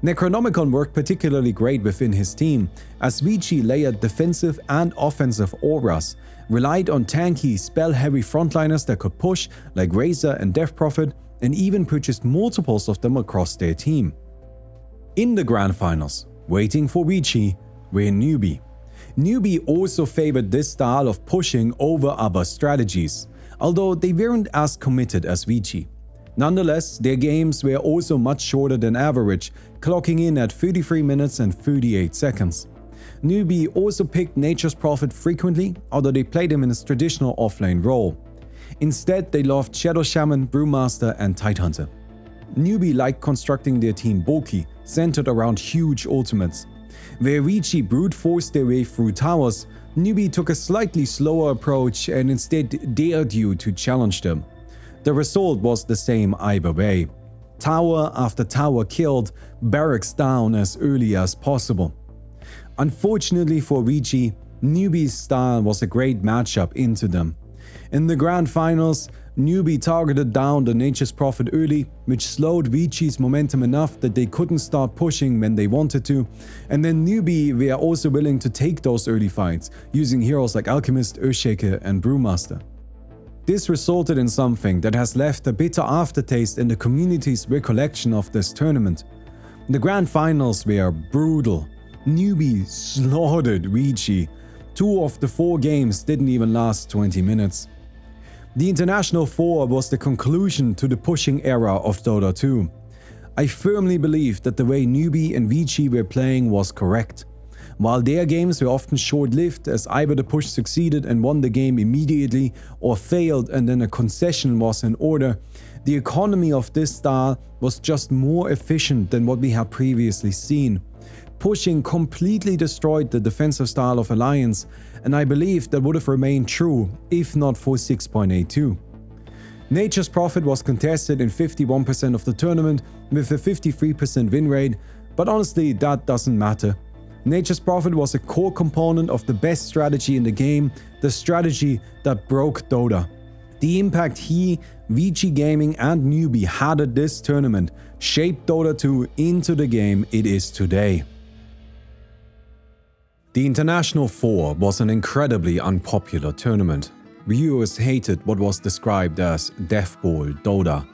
Necronomicon worked particularly great within his team, as Vici layered defensive and offensive auras, relied on tanky, spell-heavy frontliners that could push, like Razor and Death Prophet, and even purchased multiples of them across their team. In the Grand Finals, waiting for Vici, were Newbie. Newbie also favored this style of pushing over other strategies, although they weren't as committed as Vici. Nonetheless, their games were also much shorter than average, clocking in at 33 minutes and 38 seconds. Newbie also picked Nature's Prophet frequently, although they played him in his traditional offlane role. Instead, they loved Shadow Shaman, Brewmaster, and Tidehunter. Newbie liked constructing their team bulky, centered around huge ultimates. Where Vici brute forced their way through towers, Newbie took a slightly slower approach and instead dared you to challenge them. The result was the same either way. Tower after tower killed, barracks down as early as possible. Unfortunately for Vici, Newbie's style was a great matchup into them. In the Grand Finals, Newbie targeted down the Nature's Prophet early, which slowed Vici's momentum enough that they couldn't start pushing when they wanted to, and then Newbie were also willing to take those early fights, using heroes like Alchemist, Earthshaker, and Brewmaster. This resulted in something that has left a bitter aftertaste in the community's recollection of this tournament. The Grand Finals were brutal. Newbie slaughtered Vici. 2 of the 4 games didn't even last 20 minutes. The International 4 was the conclusion to the pushing era of Dota 2. I firmly believe that the way Newbie and Vici were playing was correct. While their games were often short-lived, as either the push succeeded and won the game immediately or failed and then a concession was in order, the economy of this style was just more efficient than what we had previously seen. Pushing completely destroyed the defensive style of Alliance, and I believe that would have remained true if not for 6.82. Nature's Prophet was contested in 51% of the tournament with a 53% win rate, but honestly that doesn't matter. Nature's Prophet was a core component of the best strategy in the game, the strategy that broke Dota. The impact he, Vici Gaming and Newbie had at this tournament shaped Dota 2 into the game it is today. The International 4 was an incredibly unpopular tournament. Viewers hated what was described as Death Ball Dota.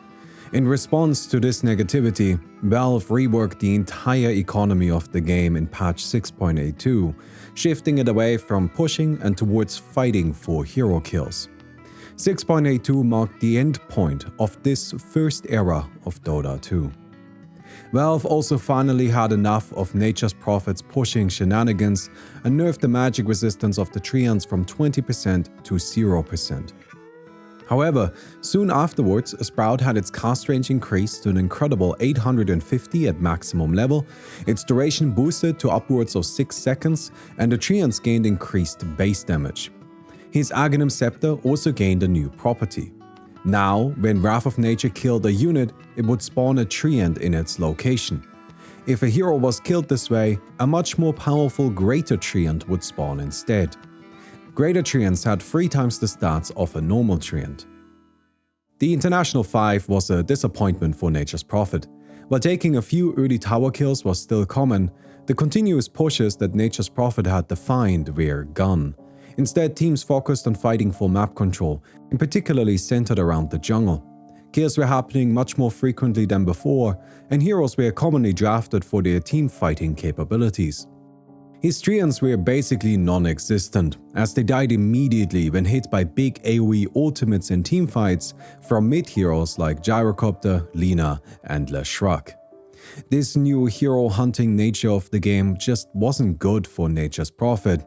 In response to this negativity, Valve reworked the entire economy of the game in patch 6.82, shifting it away from pushing and towards fighting for hero kills. 6.82 marked the end point of this first era of Dota 2. Valve also finally had enough of Nature's Prophet's pushing shenanigans and nerfed the magic resistance of the treants from 20% to 0%. However, soon afterwards, Sprout had its cast range increased to an incredible 850 at maximum level, its duration boosted to upwards of 6 seconds, and the treants gained increased base damage. His Aghanim Scepter also gained a new property. Now, when Wrath of Nature killed a unit, it would spawn a treant in its location. If a hero was killed this way, a much more powerful Greater Treant would spawn instead. Greater Treants had 3 times the stats of a normal Treant. The International 5 was a disappointment for Nature's Prophet. While taking a few early tower kills was still common, the continuous pushes that Nature's Prophet had defined were gone. Instead, teams focused on fighting for map control, and particularly centered around the jungle. Kills were happening much more frequently than before, and heroes were commonly drafted for their team fighting capabilities. His treants were basically non-existent, as they died immediately when hit by big AoE ultimates in teamfights from mid-heroes like Gyrocopter, Lina, and Leshruck. This new hero-hunting nature of the game just wasn't good for Nature's Prophet.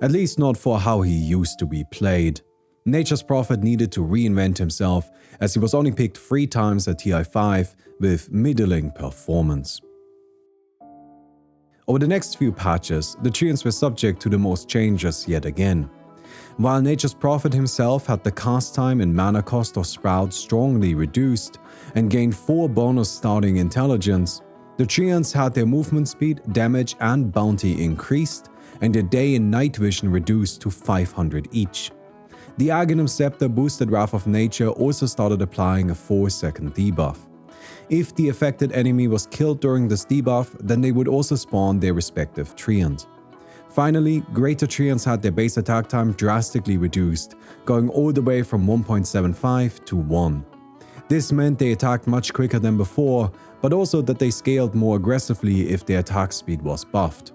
At least not for how he used to be played. Nature's Prophet needed to reinvent himself, as he was only picked 3 times at TI5 with middling performance. Over the next few patches, the Treants were subject to the most changes yet again. While Nature's Prophet himself had the cast time and mana cost of Sprout strongly reduced and gained 4 bonus starting intelligence, the Treants had their movement speed, damage and bounty increased and their day and night vision reduced to 500 each. The Aghanim Scepter boosted Wrath of Nature also started applying a 4-second debuff. If the affected enemy was killed during this debuff, then they would also spawn their respective Treant. Finally, Greater Treants had their base attack time drastically reduced, going all the way from 1.75 to 1. This meant they attacked much quicker than before, but also that they scaled more aggressively if their attack speed was buffed.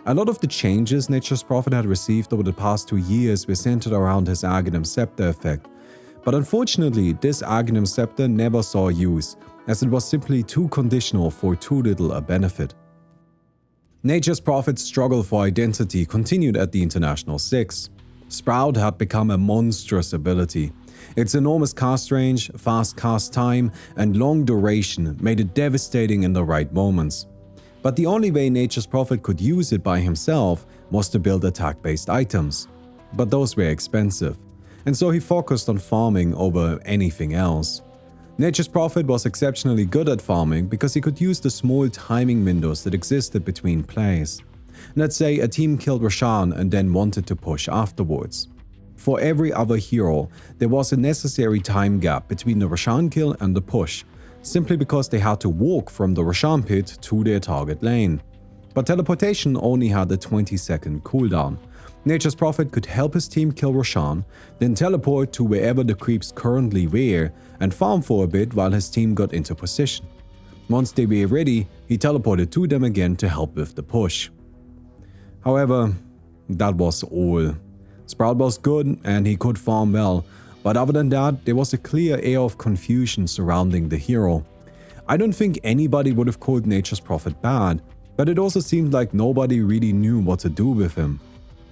A lot of the changes Nature's Prophet had received over the past 2 years were centered around his Aghanim Scepter effect, but unfortunately this Aghanim Scepter never saw use, as it was simply too conditional for too little a benefit. Nature's Prophet's struggle for identity continued at the International 6. Sprout had become a monstrous ability. Its enormous cast range, fast cast time, and long duration made it devastating in the right moments. But the only way Nature's Prophet could use it by himself was to build attack-based items. But those were expensive, and so he focused on farming over anything else. Nature's Prophet was exceptionally good at farming because he could use the small timing windows that existed between plays. Let's say a team killed Roshan and then wanted to push afterwards. For every other hero, there was a necessary time gap between the Roshan kill and the push, simply because they had to walk from the Roshan pit to their target lane. But teleportation only had a 20-second cooldown. Nature's Prophet could help his team kill Roshan, then teleport to wherever the creeps currently were and farm for a bit while his team got into position. Once they were ready, he teleported to them again to help with the push. However, that was all. Sprout was good and he could farm well, but other than that, there was a clear air of confusion surrounding the hero. I don't think anybody would have called Nature's Prophet bad, but it also seemed like nobody really knew what to do with him.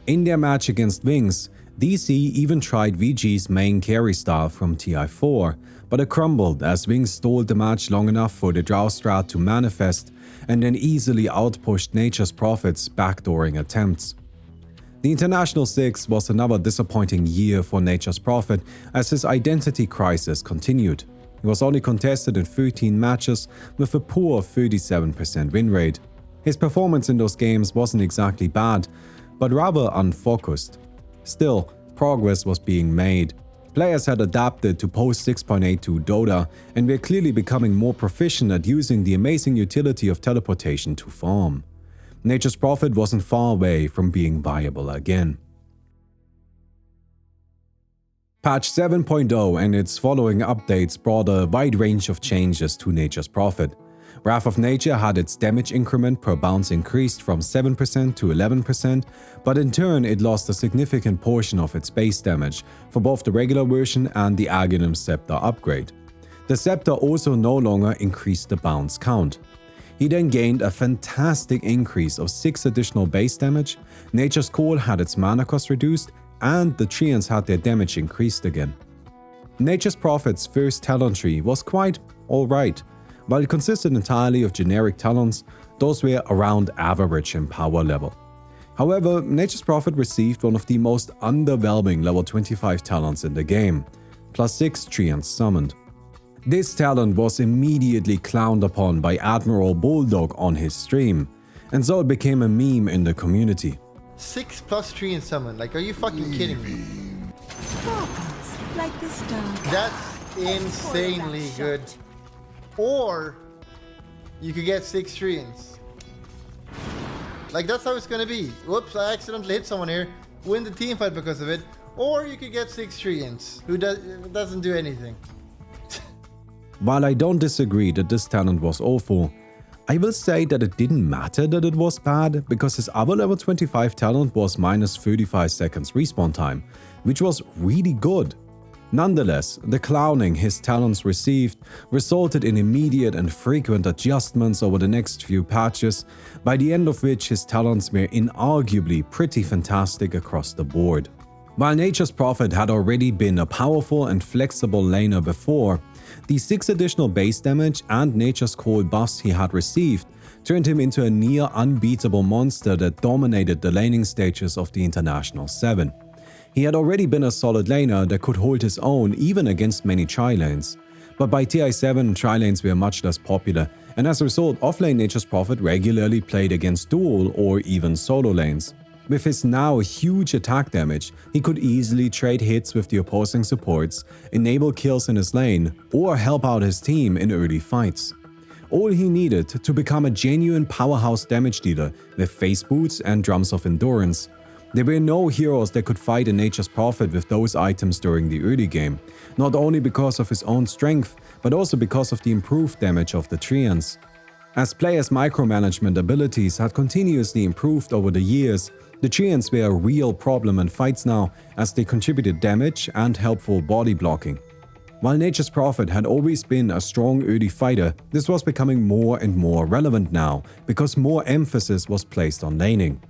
In their match against Wings, DC even tried VG's main carry style from TI4, but it crumbled as Wings stalled the match long enough for the Drow strat to manifest and then easily outpushed Nature's Prophet's backdooring attempts. The International 6 was another disappointing year for Nature's Prophet as his identity crisis continued. He was only contested in 13 matches with a poor 37% win rate. His performance in those games wasn't exactly bad, but rather unfocused. Still, progress was being made. Players had adapted to post 6.82 Dota and were clearly becoming more proficient at using the amazing utility of teleportation to farm. Nature's Prophet wasn't far away from being viable again. Patch 7.0 and its following updates brought a wide range of changes to Nature's Prophet. Wrath of Nature had its damage increment per bounce increased from 7% to 11%, but in turn it lost a significant portion of its base damage for both the regular version and the Aghanim Scepter upgrade. The Scepter also no longer increased the bounce count. He then gained a fantastic increase of 6 additional base damage, Nature's Call had its mana cost reduced, and the Treants had their damage increased again. Nature's Prophet's first talent tree was quite alright. While it consisted entirely of generic talents, those were around average in power level. However, Nature's Prophet received one of the most underwhelming level 25 talents in the game, +6 Treants summoned. This talent was immediately clowned upon by Admiral Bulldog on his stream, and so it became a meme in the community. 6 plus Treant summon, like are you fucking kidding me? Sparkles like the star. That's insanely good. Or you could get 6 Treants. Like that's how it's gonna be. Whoops, I accidentally hit someone here. Win the team fight because of it. Or you could get 6 Treants who doesn't do anything. While I don't disagree that this talent was awful, I will say that it didn't matter that it was bad because his other level 25 talent was minus 35 seconds respawn time, which was really good. Nonetheless, the clowning his talents received resulted in immediate and frequent adjustments over the next few patches, by the end of which his talents were inarguably pretty fantastic across the board. While Nature's Prophet had already been a powerful and flexible laner before, The 6 additional base damage and Nature's Call buffs he had received turned him into a near unbeatable monster that dominated the laning stages of the International 7. He had already been a solid laner that could hold his own even against many tri-lanes. But by TI7, tri-lanes were much less popular, and as a result, offlane Nature's Prophet regularly played against dual or even solo lanes. With his now huge attack damage, he could easily trade hits with the opposing supports, enable kills in his lane, or help out his team in early fights. All he needed to become a genuine powerhouse damage dealer with face boots and drums of endurance. There were no heroes that could fight a Nature's Prophet with those items during the early game, not only because of his own strength, but also because of the improved damage of the Treants. As players' micromanagement abilities had continuously improved over the years, the Treants were a real problem in fights now, as they contributed damage and helpful body blocking. While Nature's Prophet had always been a strong early fighter, this was becoming more and more relevant now, because more emphasis was placed on laning.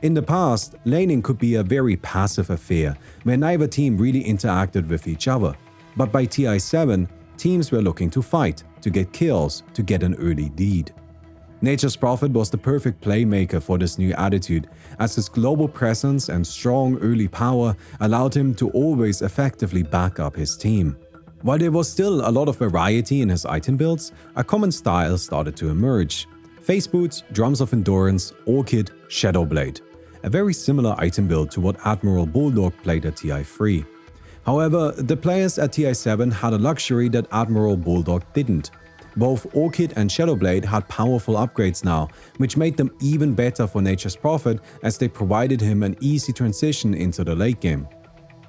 In the past, laning could be a very passive affair, where neither team really interacted with each other. But by TI7, teams were looking to fight, to get kills, to get an early lead. Nature's Prophet was the perfect playmaker for this new attitude, as his global presence and strong early power allowed him to always effectively back up his team. While there was still a lot of variety in his item builds, a common style started to emerge. Face Boots, Drums of Endurance, Orchid, Shadowblade. A very similar item build to what Admiral Bulldog played at TI3. However, the players at TI7 had a luxury that Admiral Bulldog didn't. Both Orchid and Shadowblade had powerful upgrades now, which made them even better for Nature's Prophet as they provided him an easy transition into the late game.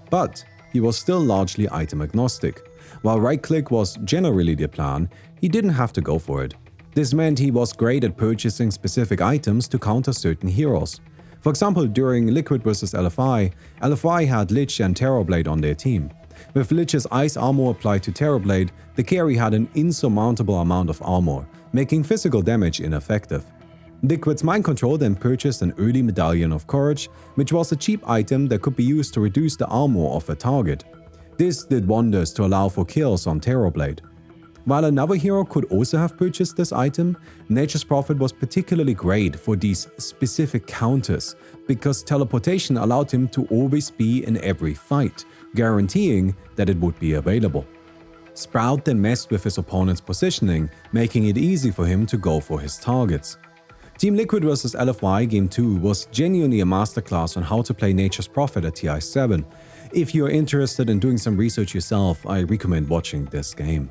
But he was still largely item agnostic. While right-click was generally the plan, he didn't have to go for it. This meant he was great at purchasing specific items to counter certain heroes. For example, during Liquid vs LFI, LFI had Lich and Terrorblade on their team. With Lich's ice armor applied to Terrorblade, the carry had an insurmountable amount of armor, making physical damage ineffective. Liquid's Mind Control then purchased an early Medallion of Courage, which was a cheap item that could be used to reduce the armor of a target. This did wonders to allow for kills on Terrorblade. While another hero could also have purchased this item, Nature's Prophet was particularly great for these specific counters, because teleportation allowed him to always be in every fight, guaranteeing that it would be available. Sprout then messed with his opponent's positioning, making it easy for him to go for his targets. Team Liquid vs LFY Game 2 was genuinely a masterclass on how to play Nature's Prophet at TI7. If you're interested in doing some research yourself, I recommend watching this game.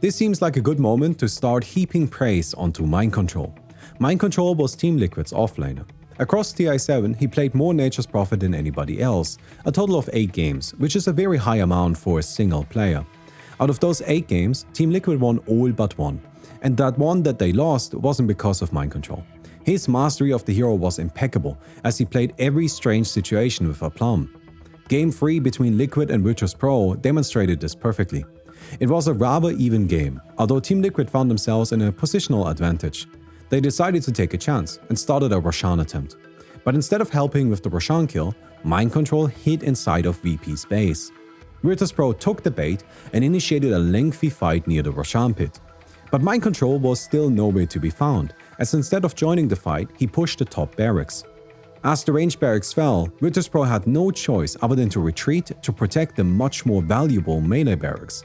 This seems like a good moment to start heaping praise onto Mind Control. Mind Control was Team Liquid's offlaner. Across TI7, he played more Nature's Prophet than anybody else, a total of 8 games, which is a very high amount for a single player. Out of those 8 games, Team Liquid won all but one. And that one that they lost wasn't because of Mind Control. His mastery of the hero was impeccable, as he played every strange situation with aplomb. Game 3 between Liquid and Virtus Pro demonstrated this perfectly. It was a rather even game, although Team Liquid found themselves in a positional advantage. They decided to take a chance and started a Roshan attempt. But instead of helping with the Roshan kill, Mind Control hid inside of VP's base. Virtus Pro took the bait and initiated a lengthy fight near the Roshan pit. But Mind Control was still nowhere to be found, as instead of joining the fight, he pushed the top barracks. As the ranged barracks fell, Virtus Pro had no choice other than to retreat to protect the much more valuable melee barracks.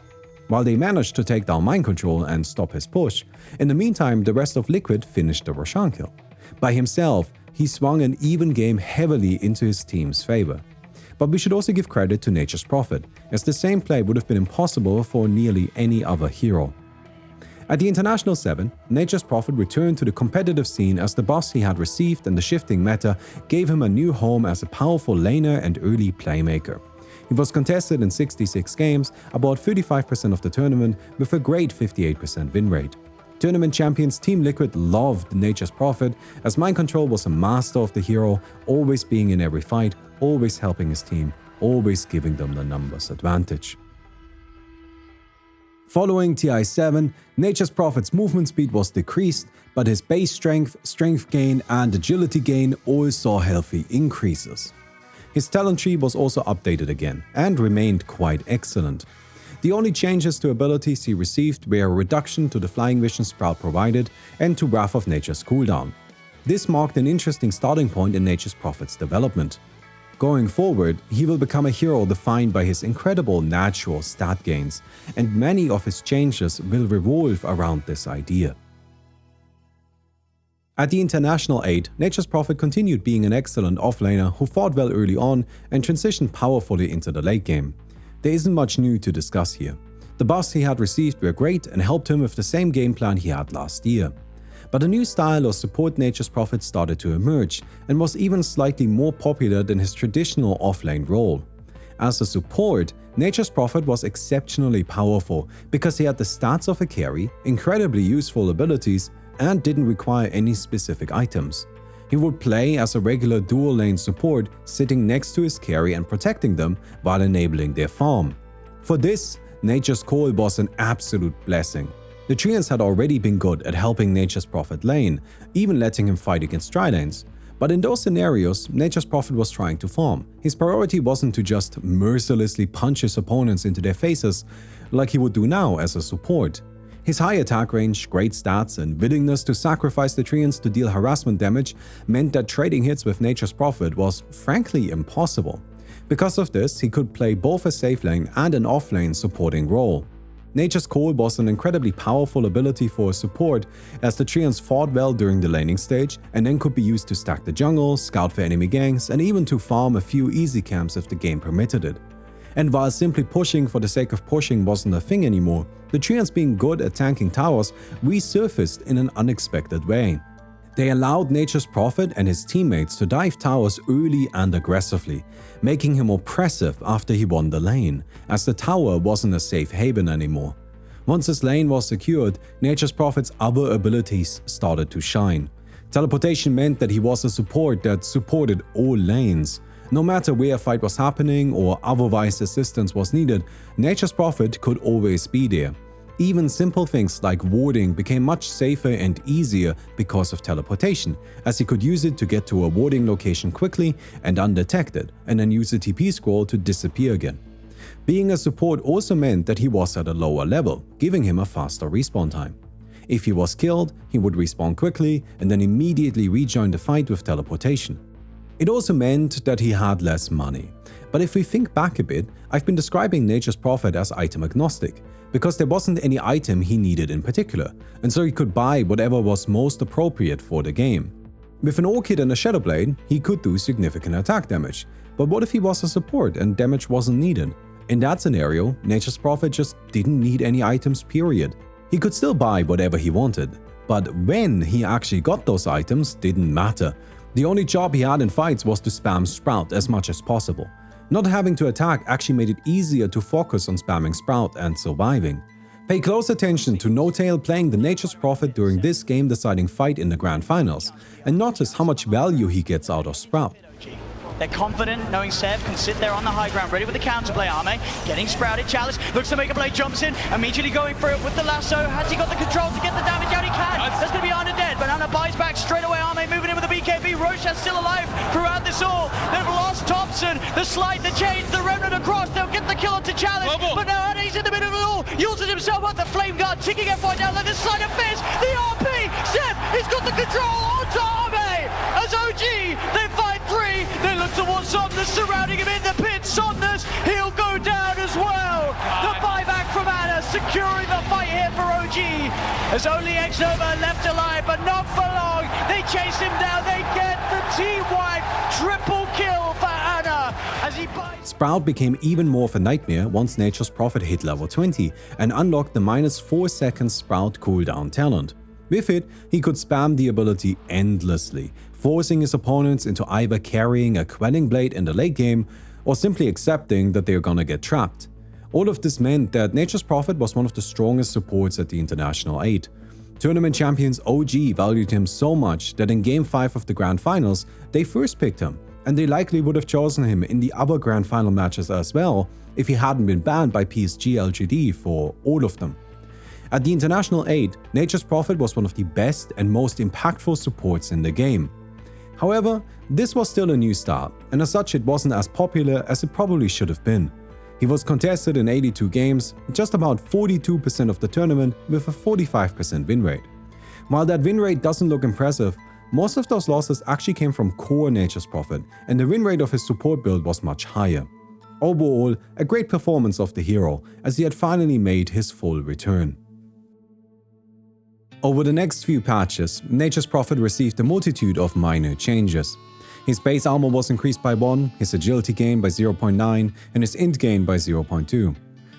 While they managed to take down Mind Control and stop his push, in the meantime the rest of Liquid finished the Roshan kill. By himself, he swung an even game heavily into his team's favor. But we should also give credit to Nature's Prophet, as the same play would have been impossible for nearly any other hero. At the International 7, Nature's Prophet returned to the competitive scene as the buffs he had received and the shifting meta gave him a new home as a powerful laner and early playmaker. He was contested in 66 games, about 35% of the tournament, with a great 58% win rate. Tournament champions Team Liquid loved Nature's Prophet, as Mind Control was a master of the hero, always being in every fight, always helping his team, always giving them the numbers advantage. Following TI7, Nature's Prophet's movement speed was decreased, but his base strength, strength gain, and agility gain all saw healthy increases. His talent tree was also updated again, and remained quite excellent. The only changes to abilities he received were a reduction to the flying vision Sprout provided and to Wrath of Nature's cooldown. This marked an interesting starting point in Nature's Prophet's development. Going forward, he will become a hero defined by his incredible natural stat gains, and many of his changes will revolve around this idea. At the International 8, Nature's Prophet continued being an excellent offlaner who fought well early on and transitioned powerfully into the late game. There isn't much new to discuss here. The buffs he had received were great and helped him with the same game plan he had last year. But a new style of support Nature's Prophet started to emerge and was even slightly more popular than his traditional offlane role. As a support, Nature's Prophet was exceptionally powerful because he had the stats of a carry, incredibly useful abilities, and didn't require any specific items. He would play as a regular dual lane support, sitting next to his carry and protecting them while enabling their farm. For this, Nature's Call was an absolute blessing. The Treants had already been good at helping Nature's Prophet lane, even letting him fight against Trilanes. But in those scenarios, Nature's Prophet was trying to farm. His priority wasn't to just mercilessly punch his opponents into their faces like he would do now as a support. His high attack range, great stats, and willingness to sacrifice the Treants to deal harassment damage meant that trading hits with Nature's Prophet was frankly impossible. Because of this, he could play both a safe lane and an off-lane supporting role. Nature's Call was an incredibly powerful ability for a support, as the Treants fought well during the laning stage and then could be used to stack the jungle, scout for enemy ganks, and even to farm a few easy camps if the game permitted it. And while simply pushing for the sake of pushing wasn't a thing anymore, the Treants being good at tanking towers resurfaced in an unexpected way. They allowed Nature's Prophet and his teammates to dive towers early and aggressively, making him oppressive after he won the lane, as the tower wasn't a safe haven anymore. Once his lane was secured, Nature's Prophet's other abilities started to shine. Teleportation meant that he was a support that supported all lanes. No matter where a fight was happening or otherwise assistance was needed, Nature's Prophet could always be there. Even simple things like warding became much safer and easier because of teleportation, as he could use it to get to a warding location quickly and undetected, and then use the TP scroll to disappear again. Being a support also meant that he was at a lower level, giving him a faster respawn time. If he was killed, he would respawn quickly and then immediately rejoin the fight with teleportation. It also meant that he had less money. But if we think back a bit, I've been describing Nature's Prophet as item agnostic, because there wasn't any item he needed in particular, and so he could buy whatever was most appropriate for the game. With an Orchid and a Shadowblade, he could do significant attack damage, but what if he was a support and damage wasn't needed? In that scenario, Nature's Prophet just didn't need any items, period. He could still buy whatever he wanted, but when he actually got those items didn't matter. The only job he had in fights was to spam Sprout as much as possible. Not having to attack actually made it easier to focus on spamming Sprout and surviving. Pay close attention to No-Tail playing the Nature's Prophet during this game-deciding fight in the Grand Finals, and notice how much value he gets out of Sprout. They're confident, knowing Sev can sit there on the high ground, ready with the counterplay, Arme. Getting sprouted, Chalice looks to make a play, jumps in, immediately going for it with the lasso. Has he got the control to get the damage out? He can. That's going to be Ana dead. Banana buys back straight away. Arme moving in with the BKB. Roshan's still alive throughout this all. They've lost Thompson. The slide, the change, the remnant across. They'll get the kill onto Chalice. But now Ana's in the middle of it all. Uses himself up the flame guard, ticking F1 down like the slide of fist. The RP. Sev, he's got the control onto Arme. As OG, they fight three. They look towards Somnus, surrounding him in the pit. Somnus, he'll go down as well. The buyback from Ana, securing the fight here for OG. There's only X-Nova left alive, but not for long. They chase him down, they get the team-wide triple kill for Ana as he bites. Sprout became even more of a nightmare once Nature's Prophet hit level 20 and unlocked the -4 seconds Sprout cooldown talent. With it, he could spam the ability endlessly, forcing his opponents into either carrying a Quelling Blade in the late game or simply accepting that they're gonna get trapped. All of this meant that Nature's Prophet was one of the strongest supports at the International 8. Tournament champions OG valued him so much that in Game 5 of the Grand Finals, they first picked him, and they likely would have chosen him in the other Grand Final matches as well if he hadn't been banned by PSG LGD for all of them. At the International 8, Nature's Prophet was one of the best and most impactful supports in the game. However, this was still a new start, and as such it wasn't as popular as it probably should have been. He was contested in 82 games, just about 42% of the tournament with a 45% win rate. While that win rate doesn't look impressive, most of those losses actually came from core Nature's Prophet, and the win rate of his support build was much higher. Overall, a great performance of the hero, as he had finally made his full return. Over the next few patches, Nature's Prophet received a multitude of minor changes. His base armor was increased by 1, his agility gain by 0.9, and his int gain by 0.2.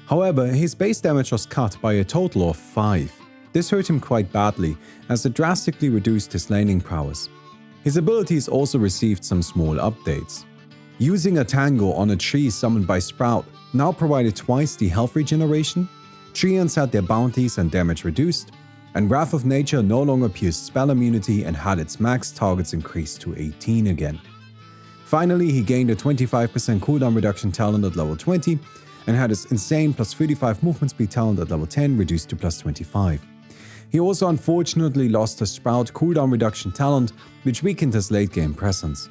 However, his base damage was cut by a total of 5. This hurt him quite badly, as it drastically reduced his laning prowess. His abilities also received some small updates. Using a Tango on a tree summoned by Sprout now provided twice the health regeneration, Treants had their bounties and damage reduced, and Wrath of Nature no longer pierced spell immunity and had its max targets increased to 18 again. Finally, he gained a 25% cooldown reduction talent at level 20 and had his insane plus 35 movement speed talent at level 10 reduced to plus 25. He also unfortunately lost his Sprout cooldown reduction talent, which weakened his late game presence.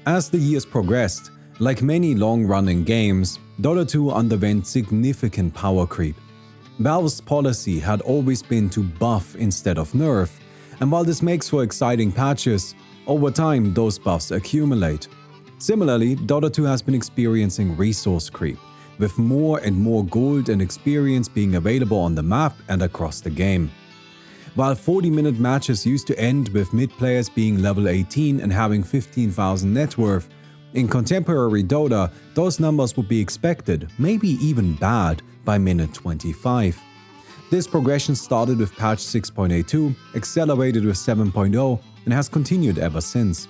As the years progressed, like many long-running games, Dota 2 underwent significant power creep. Valve's policy had always been to buff instead of nerf, and while this makes for exciting patches, over time those buffs accumulate. Similarly, Dota 2 has been experiencing resource creep, with more and more gold and experience being available on the map and across the game. While 40-minute matches used to end with mid players being level 18 and having 15,000 net worth, in contemporary Dota, those numbers would be expected, maybe even bad, by minute 25. This progression started with patch 6.82, accelerated with 7.0, and has continued ever since.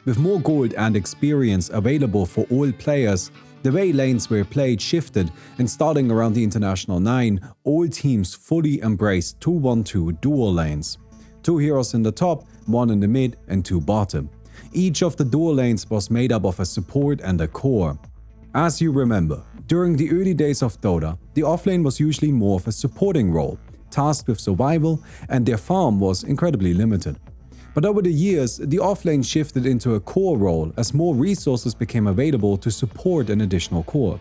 With more gold and experience available for all players, the way lanes were played shifted, and starting around the International 9, all teams fully embraced 2-1-2 dual lanes. 2 heroes in the top, 1 in the mid, and 2 bottom. Each of the dual lanes was made up of a support and a core. As you remember, during the early days of Dota, the offlane was usually more of a supporting role, tasked with survival, and their farm was incredibly limited. But over the years, the offlane shifted into a core role as more resources became available to support an additional core.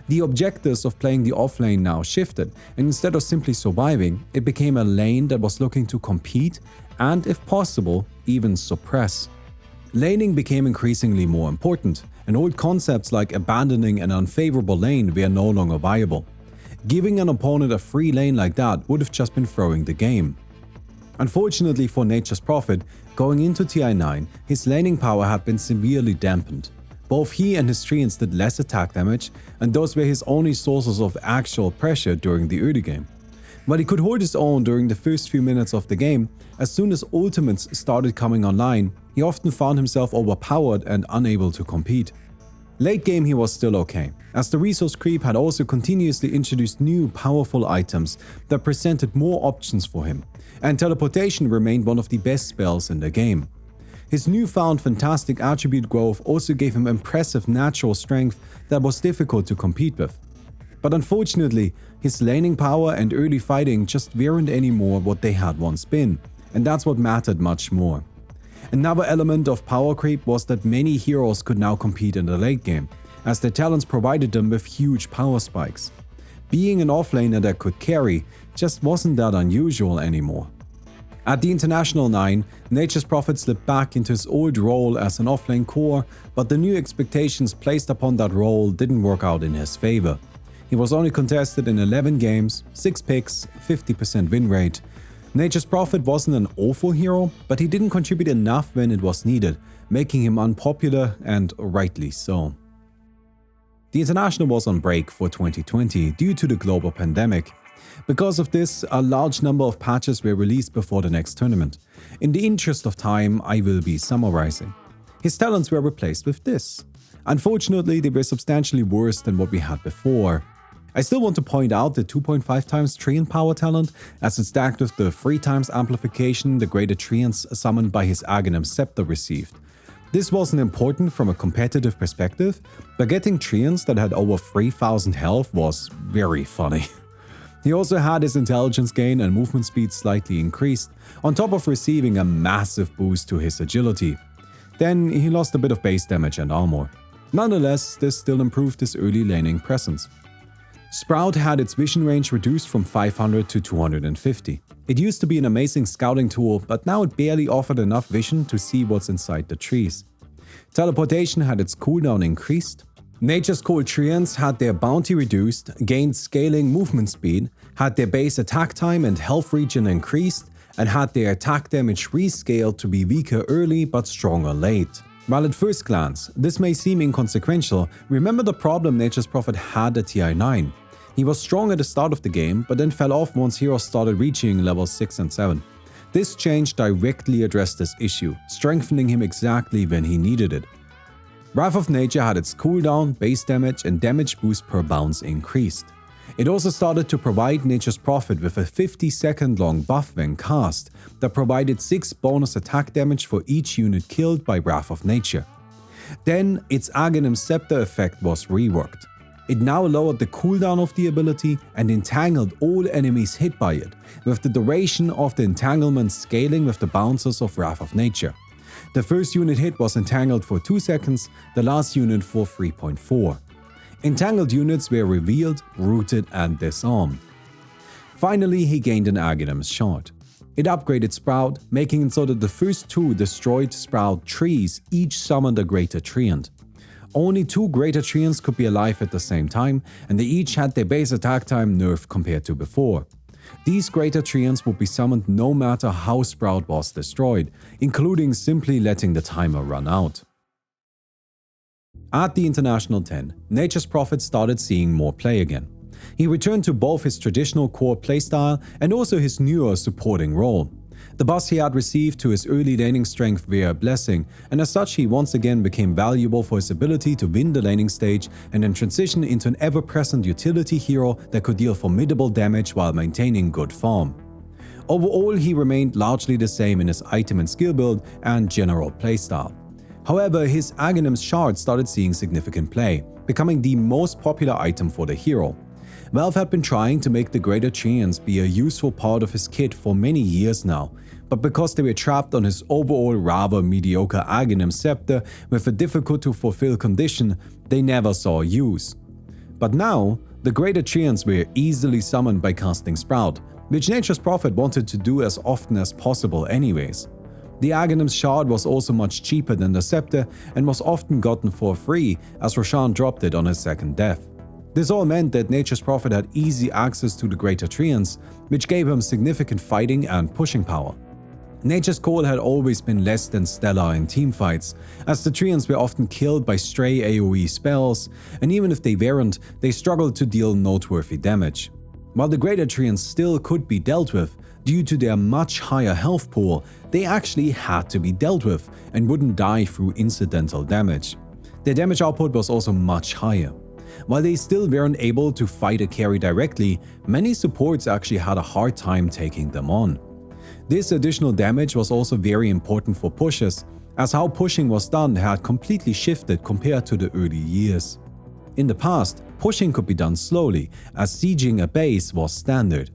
The objectives of playing the offlane now shifted, and instead of simply surviving, it became a lane that was looking to compete and, if possible, even suppress. Laning became increasingly more important, and old concepts like abandoning an unfavorable lane were no longer viable. Giving an opponent a free lane like that would have just been throwing the game. Unfortunately for Nature's Prophet, going into TI9, his laning power had been severely dampened. Both he and his treants did less attack damage, and those were his only sources of actual pressure during the early game. While he could hold his own during the first few minutes of the game, as soon as ultimates started coming online, he often found himself overpowered and unable to compete. Late game he was still okay, as the resource creep had also continuously introduced new powerful items that presented more options for him, and teleportation remained one of the best spells in the game. His newfound fantastic attribute growth also gave him impressive natural strength that was difficult to compete with. But unfortunately, his laning power and early fighting just weren't anymore what they had once been, and that's what mattered much more. Another element of power creep was that many heroes could now compete in the late game, as their talents provided them with huge power spikes. Being an offlaner that could carry just wasn't that unusual anymore. At the International 9, Nature's Prophet slipped back into his old role as an offlane core, but the new expectations placed upon that role didn't work out in his favor. He was only contested in 11 games, 6 picks, 50% win rate. Nature's Prophet wasn't an awful hero, but he didn't contribute enough when it was needed, making him unpopular, and rightly so. The International was on break for 2020 due to the global pandemic. Because of this, a large number of patches were released before the next tournament. In the interest of time, I will be summarizing. His talents were replaced with this. Unfortunately, they were substantially worse than what we had before. I still want to point out the 2.5 times Treant power talent, as it stacked with the 3 times amplification the greater Treants summoned by his Aghanim Scepter received. This wasn't important from a competitive perspective, but getting Treants that had over 3000 health was very funny. He also had his intelligence gain and movement speed slightly increased, on top of receiving a massive boost to his agility. Then he lost a bit of base damage and armor. Nonetheless, this still improved his early laning presence. Sprout had its vision range reduced from 500 to 250. It used to be an amazing scouting tool, but now it barely offered enough vision to see what's inside the trees. Teleportation had its cooldown increased. Nature's Call Treants had their bounty reduced, gained scaling movement speed, had their base attack time and health regen increased, and had their attack damage rescaled to be weaker early but stronger late. While at first glance, this may seem inconsequential, remember the problem Nature's Prophet had at TI9. He was strong at the start of the game, but then fell off once heroes started reaching levels 6 and 7. This change directly addressed this issue, strengthening him exactly when he needed it. Wrath of Nature had its cooldown, base damage and damage boost per bounce increased. It also started to provide Nature's Prophet with a 50-second long buff when cast that provided 6 bonus attack damage for each unit killed by Wrath of Nature. Then its Aghanim Scepter effect was reworked. It now lowered the cooldown of the ability and entangled all enemies hit by it, with the duration of the entanglement scaling with the bounces of Wrath of Nature. The first unit hit was entangled for 2 seconds, the last unit for 3.4. Entangled units were revealed, rooted and disarmed. Finally, he gained an Aghanim's Shard. It upgraded Sprout, making it so that the first 2 destroyed Sprout trees each summoned a Greater Treant. Only 2 Greater Treants could be alive at the same time, and they each had their base attack time nerfed compared to before. These Greater Treants would be summoned no matter how Sprout was destroyed, including simply letting the timer run out. At the International 10, Nature's Prophet started seeing more play again. He returned to both his traditional core playstyle and also his newer supporting role. The buffs he had received to his early laning strength were a blessing, and as such he once again became valuable for his ability to win the laning stage and then transition into an ever-present utility hero that could deal formidable damage while maintaining good farm. Overall, he remained largely the same in his item and skill build and general playstyle. However, his Aghanim's Shard started seeing significant play, becoming the most popular item for the hero. Valve had been trying to make the Greater Treants be a useful part of his kit for many years now, but because they were trapped on his overall rather mediocre Aghanim Scepter with a difficult to fulfill condition, they never saw use. But now, the Greater Treants were easily summoned by casting Sprout, which Nature's Prophet wanted to do as often as possible anyways. The Aghanim's Shard was also much cheaper than the Scepter and was often gotten for free as Roshan dropped it on his second death. This all meant that Nature's Prophet had easy access to the Greater Treants, which gave him significant fighting and pushing power. Nature's Call had always been less than stellar in teamfights, as the Treants were often killed by stray AoE spells, and even if they weren't, they struggled to deal noteworthy damage. While the Greater Treants still could be dealt with, due to their much higher health pool, they actually had to be dealt with and wouldn't die through incidental damage. Their damage output was also much higher. While they still weren't able to fight a carry directly, many supports actually had a hard time taking them on. This additional damage was also very important for pushes, as how pushing was done had completely shifted compared to the early years. In the past, pushing could be done slowly, as sieging a base was standard.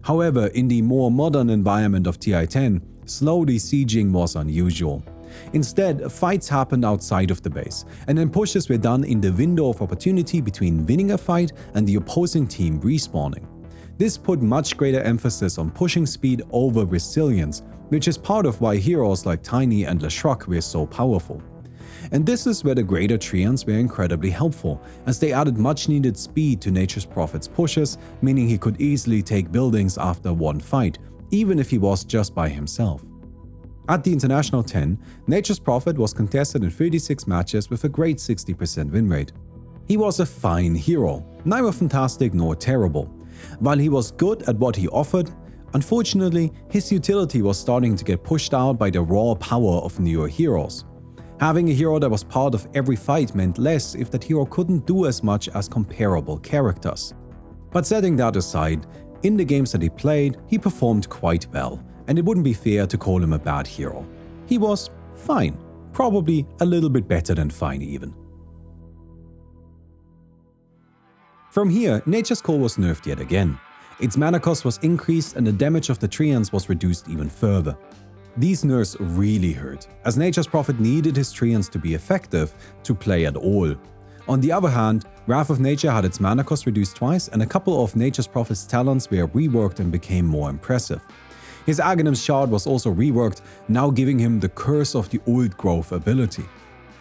However, in the more modern environment of TI10, slowly sieging was unusual. Instead, fights happened outside of the base, and then pushes were done in the window of opportunity between winning a fight and the opposing team respawning. This put much greater emphasis on pushing speed over resilience, which is part of why heroes like Tiny and Leshruck were so powerful. And this is where the Greater Treants were incredibly helpful, as they added much needed speed to Nature's Prophet's pushes, meaning he could easily take buildings after one fight, even if he was just by himself. At the International 10, Nature's Prophet was contested in 36 matches with a great 60% win rate. He was a fine hero, neither fantastic nor terrible. While he was good at what he offered, unfortunately, his utility was starting to get pushed out by the raw power of newer heroes. Having a hero that was part of every fight meant less if that hero couldn't do as much as comparable characters. But setting that aside, in the games that he played, he performed quite well, and it wouldn't be fair to call him a bad hero. He was fine, probably a little bit better than fine even. From here, Nature's Call was nerfed yet again. Its mana cost was increased and the damage of the Treants was reduced even further. These nerfs really hurt, as Nature's Prophet needed his treants to be effective to play at all. On the other hand, Wrath of Nature had its mana cost reduced twice, and a couple of Nature's Prophet's talents were reworked and became more impressive. His Aghanim's Shard was also reworked, now giving him the Curse of the Old Growth ability.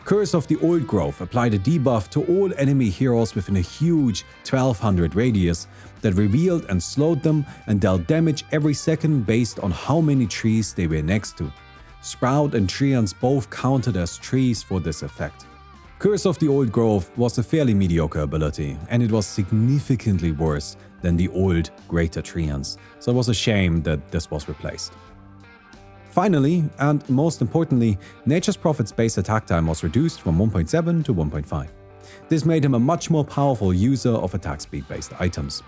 Curse of the Old Growth applied a debuff to all enemy heroes within a huge 1200 radius that revealed and slowed them and dealt damage every second based on how many trees they were next to. Sprout and Treants both counted as trees for this effect. Curse of the Old Growth was a fairly mediocre ability, and it was significantly worse than the old Greater Treants, so it was a shame that this was replaced. Finally, and most importantly, Nature's Prophet's base attack time was reduced from 1.7 to 1.5. This made him a much more powerful user of attack speed-based items.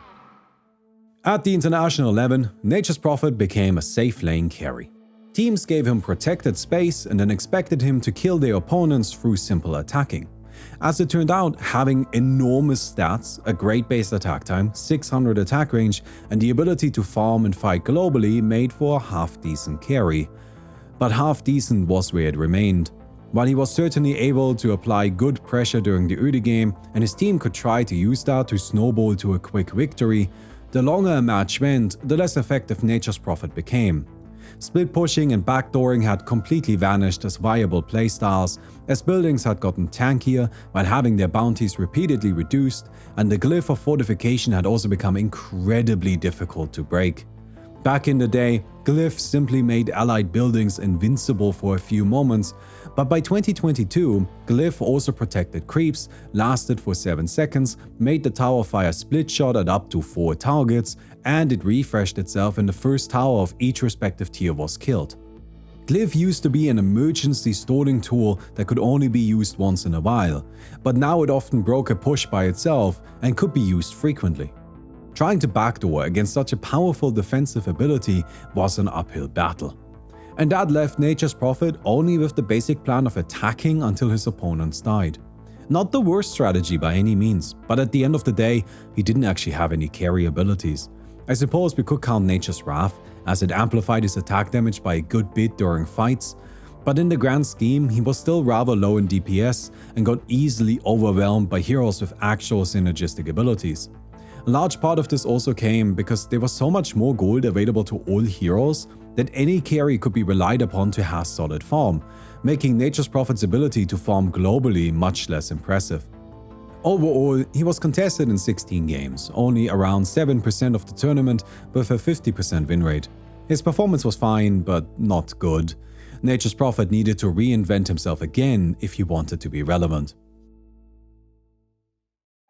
At the international level, Nature's Prophet became a safe lane carry. Teams gave him protected space and then expected him to kill their opponents through simple attacking. As it turned out, having enormous stats, a great base attack time, 600 attack range, and the ability to farm and fight globally made for a half-decent carry. But half-decent was where it remained. While he was certainly able to apply good pressure during the early game, and his team could try to use that to snowball to a quick victory, the longer a match went, the less effective Nature's Prophet became. Split pushing and backdooring had completely vanished as viable playstyles, as buildings had gotten tankier while having their bounties repeatedly reduced, and the glyph of fortification had also become incredibly difficult to break. Back in the day, glyphs simply made allied buildings invincible for a few moments, but by 2022, glyph also protected creeps, lasted for 7 seconds, made the tower fire split shot at up to 4 targets, and it refreshed itself in the first tower of each respective tier was killed. Glyph used to be an emergency stalling tool that could only be used once in a while, but now it often broke a push by itself and could be used frequently. Trying to backdoor against such a powerful defensive ability was an uphill battle. And that left Nature's Prophet only with the basic plan of attacking until his opponents died. Not the worst strategy by any means, but at the end of the day, he didn't actually have any carry abilities. I suppose we could count Nature's Wrath, as it amplified his attack damage by a good bit during fights, but in the grand scheme, he was still rather low in DPS and got easily overwhelmed by heroes with actual synergistic abilities. A large part of this also came because there was so much more gold available to all heroes that any carry could be relied upon to have solid farm, making Nature's Prophet's ability to farm globally much less impressive. Overall, he was contested in 16 games, only around 7% of the tournament with a 50% win rate. His performance was fine, but not good. Nature's Prophet needed to reinvent himself again if he wanted to be relevant.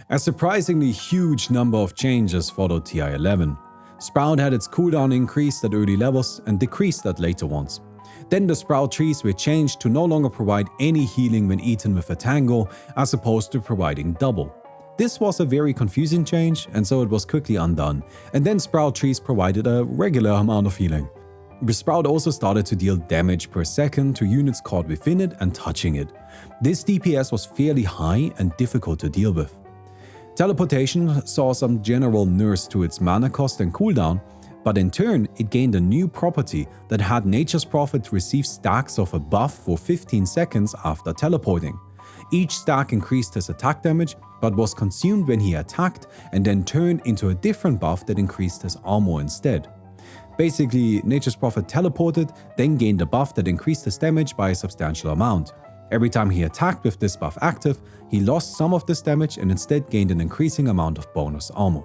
A surprisingly huge number of changes followed TI11. Sprout had its cooldown increased at early levels and decreased at later ones. Then the Sprout trees were changed to no longer provide any healing when eaten with a tango, as opposed to providing double. This was a very confusing change, and so it was quickly undone, and then Sprout trees provided a regular amount of healing. The Sprout also started to deal damage per second to units caught within it and touching it. This DPS was fairly high and difficult to deal with. Teleportation saw some general nerfs to its mana cost and cooldown, but in turn it gained a new property that had Nature's Prophet receive stacks of a buff for 15 seconds after teleporting. Each stack increased his attack damage, but was consumed when he attacked and then turned into a different buff that increased his armor instead. Basically, Nature's Prophet teleported, then gained a buff that increased his damage by a substantial amount. Every time he attacked with this buff active, he lost some of this damage and instead gained an increasing amount of bonus armor.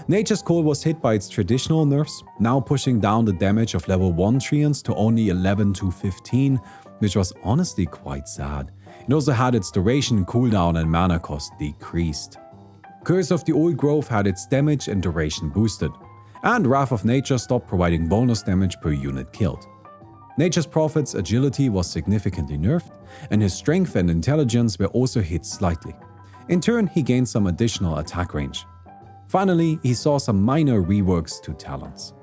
Nature's Core was hit by its traditional nerfs, now pushing down the damage of level 1 treants to only 11 to 15, which was honestly quite sad. It also had its duration, cooldown and mana cost decreased. Curse of the Old Growth had its damage and duration boosted, and Wrath of Nature stopped providing bonus damage per unit killed. Nature's Prophet's agility was significantly nerfed, and his strength and intelligence were also hit slightly. In turn, he gained some additional attack range. Finally, he saw some minor reworks to talents.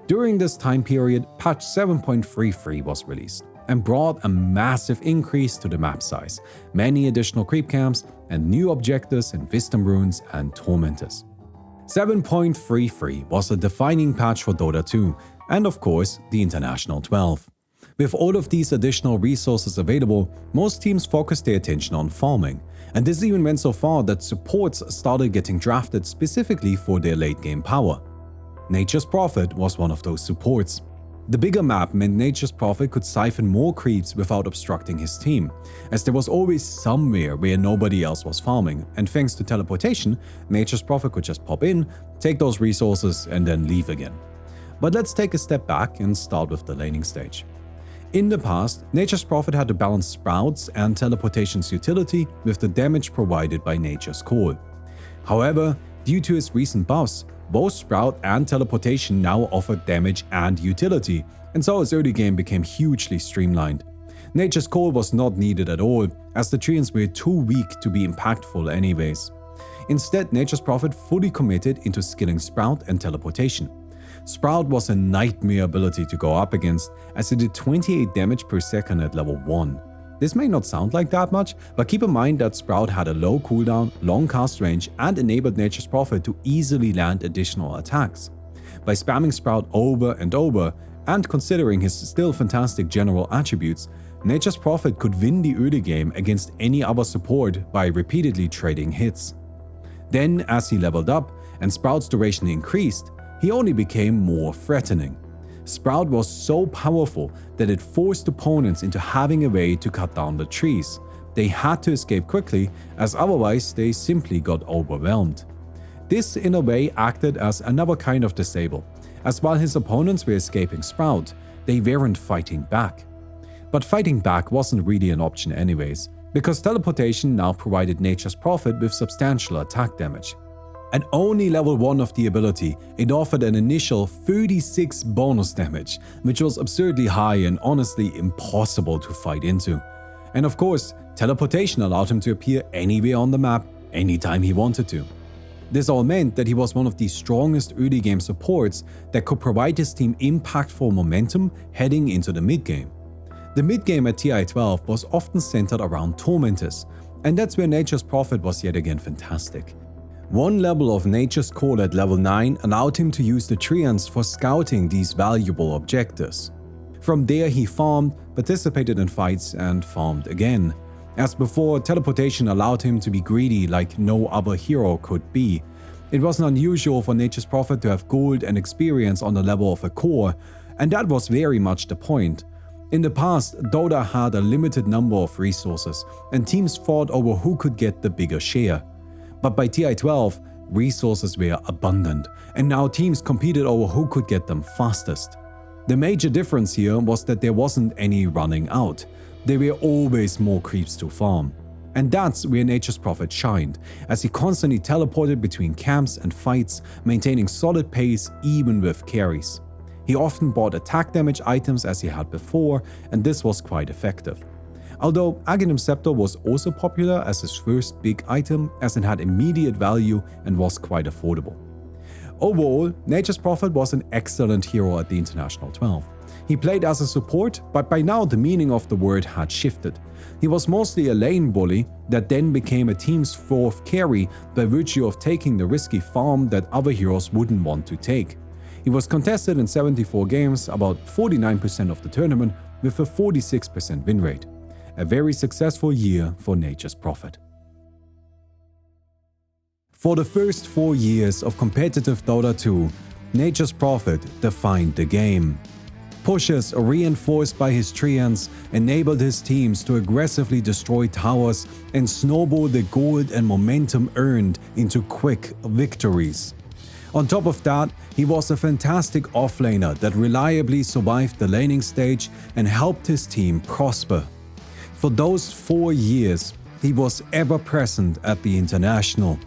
During this time period, patch 7.33 was released and brought a massive increase to the map size, many additional creep camps, and new objectives in Wisdom Runes and Tormentors. 7.33 was a defining patch for Dota 2, and of course the International 12. With all of these additional resources available, most teams focused their attention on farming, and this even went so far that supports started getting drafted specifically for their late game power. Nature's Prophet was one of those supports. The bigger map meant Nature's Prophet could siphon more creeps without obstructing his team, as there was always somewhere where nobody else was farming, and thanks to teleportation, Nature's Prophet could just pop in, take those resources and then leave again. But let's take a step back and start with the laning stage. In the past, Nature's Prophet had to balance Sprouts and Teleportation's utility with the damage provided by Nature's Call. However, due to his recent buffs, both Sprout and Teleportation now offered damage and utility, and so his early game became hugely streamlined. Nature's Call was not needed at all, as the Treants were too weak to be impactful anyways. Instead, Nature's Prophet fully committed into skilling Sprout and Teleportation. Sprout was a nightmare ability to go up against, as it did 28 damage per second at level 1. This may not sound like that much, but keep in mind that Sprout had a low cooldown, long cast range, and enabled Nature's Prophet to easily land additional attacks. By spamming Sprout over and over, and considering his still fantastic general attributes, Nature's Prophet could win the early game against any other support by repeatedly trading hits. Then, as he leveled up and Sprout's duration increased, he only became more threatening. Sprout was so powerful that it forced opponents into having a way to cut down the trees. They had to escape quickly, as otherwise they simply got overwhelmed. This in a way acted as another kind of disable, as while his opponents were escaping Sprout, they weren't fighting back. But fighting back wasn't really an option anyways, because Teleportation now provided Nature's Prophet with substantial attack damage. At only level 1 of the ability, it offered an initial 36 bonus damage, which was absurdly high and honestly impossible to fight into. And of course, Teleportation allowed him to appear anywhere on the map, anytime he wanted to. This all meant that he was one of the strongest early game supports that could provide his team impactful momentum heading into the mid-game. The mid-game at TI-12 was often centered around Tormentors, and that's where Nature's Prophet was yet again fantastic. One level of Nature's Call at level 9 allowed him to use the Treants for scouting these valuable objectives. From there he farmed, participated in fights, and farmed again. As before, Teleportation allowed him to be greedy like no other hero could be. It wasn't unusual for Nature's Prophet to have gold and experience on the level of a core, and that was very much the point. In the past, Dota had a limited number of resources, and teams fought over who could get the bigger share. But by TI-12, resources were abundant, and now teams competed over who could get them fastest. The major difference here was that there wasn't any running out. There were always more creeps to farm. And that's where Nature's Prophet shined, as he constantly teleported between camps and fights, maintaining solid pace even with carries. He often bought attack damage items as he had before, and this was quite effective. Although Aghanim Scepter was also popular as his first big item, as it had immediate value and was quite affordable. Overall, Nature's Prophet was an excellent hero at the International 12. He played as a support, but by now the meaning of the word had shifted. He was mostly a lane bully that then became a team's fourth carry by virtue of taking the risky farm that other heroes wouldn't want to take. He was contested in 74 games, about 49% of the tournament, with a 46% win rate. A very successful year for Nature's Prophet. For the first 4 years of competitive Dota 2, Nature's Prophet defined the game. Pushes reinforced by his Treants enabled his teams to aggressively destroy towers and snowball the gold and momentum earned into quick victories. On top of that, he was a fantastic offlaner that reliably survived the laning stage and helped his team prosper. For those 4 years, he was ever present at the International.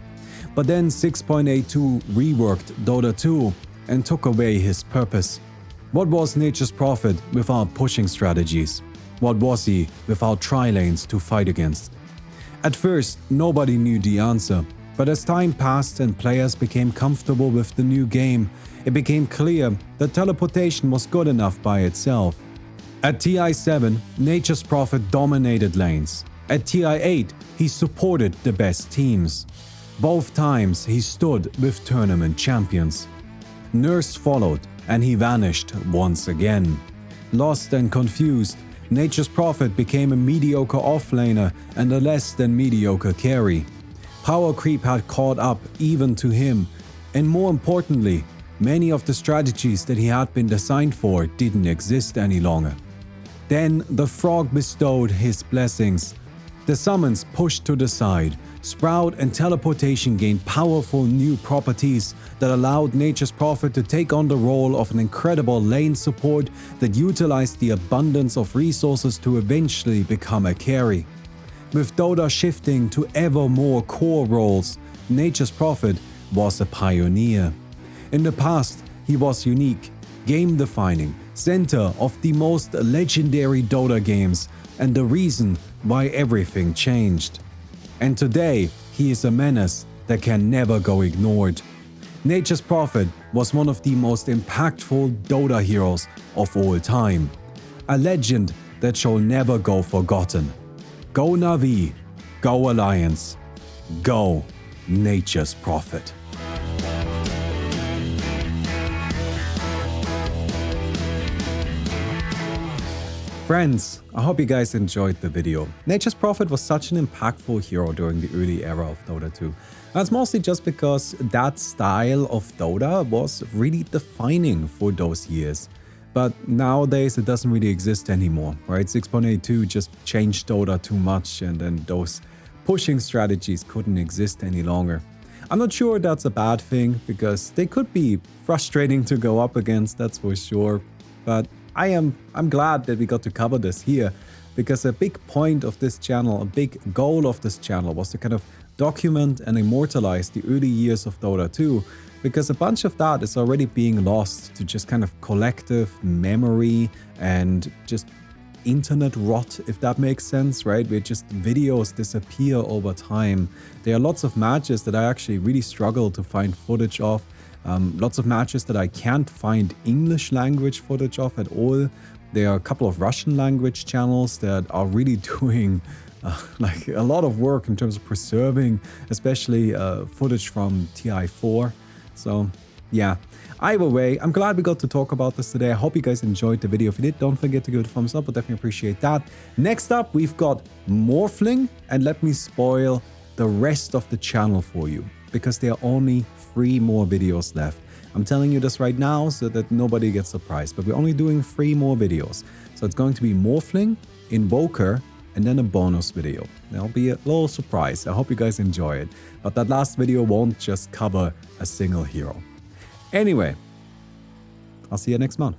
But then 6.82 reworked Dota 2 and took away his purpose. What was Nature's Prophet without pushing strategies? What was he without tri-lanes to fight against? At first, nobody knew the answer, but as time passed and players became comfortable with the new game, it became clear that teleportation was good enough by itself. At TI-7, Nature's Prophet dominated lanes. At TI-8, he supported the best teams. Both times he stood with tournament champions. Nurse followed, and he vanished once again. Lost and confused, Nature's Prophet became a mediocre offlaner and a less than mediocre carry. Power creep had caught up even to him, and more importantly, many of the strategies that he had been designed for didn't exist any longer. Then the frog bestowed his blessings. The summons pushed to the side. Sprout and teleportation gained powerful new properties that allowed Nature's Prophet to take on the role of an incredible lane support that utilized the abundance of resources to eventually become a carry. With Dota shifting to ever more core roles, Nature's Prophet was a pioneer. In the past, he was unique, game-defining, center of the most legendary Dota games, and the reason why everything changed. And today, he is a menace that can never go ignored. Nature's Prophet was one of the most impactful Dota heroes of all time. A legend that shall never go forgotten. Go Na'Vi, go Alliance, go Nature's Prophet. Friends, I hope you guys enjoyed the video. Nature's Prophet was such an impactful hero during the early era of Dota 2. And it's mostly just because that style of Dota was really defining for those years. But nowadays it doesn't really exist anymore, right? 6.82 just changed Dota too much, and then those pushing strategies couldn't exist any longer. I'm not sure that's a bad thing, because they could be frustrating to go up against, that's for sure. But I'm glad that we got to cover this here, because a big point of this channel, a big goal of this channel was to kind of document and immortalize the early years of Dota 2, because a bunch of that is already being lost to just kind of collective memory and just internet rot, if that makes sense, right? Where just videos disappear over time. There are lots of matches that I actually really struggle to find footage of. Lots of matches that I can't find English language footage of at all. There are a couple of Russian language channels that are really doing like a lot of work in terms of preserving, especially footage from TI4. So yeah, either way, I'm glad we got to talk about this today. I hope you guys enjoyed the video. If you did, don't forget to give it a thumbs up. I'll definitely appreciate that. Next up, we've got Morphling, and let me spoil the rest of the channel for you, because there are only 3 more videos left. I'm telling you this right now so that nobody gets surprised, but we're only doing 3 more videos. So it's going to be Morphling, Invoker, and then a bonus video. There'll be a little surprise. I hope you guys enjoy it. But that last video won't just cover a single hero. Anyway, I'll see you next month.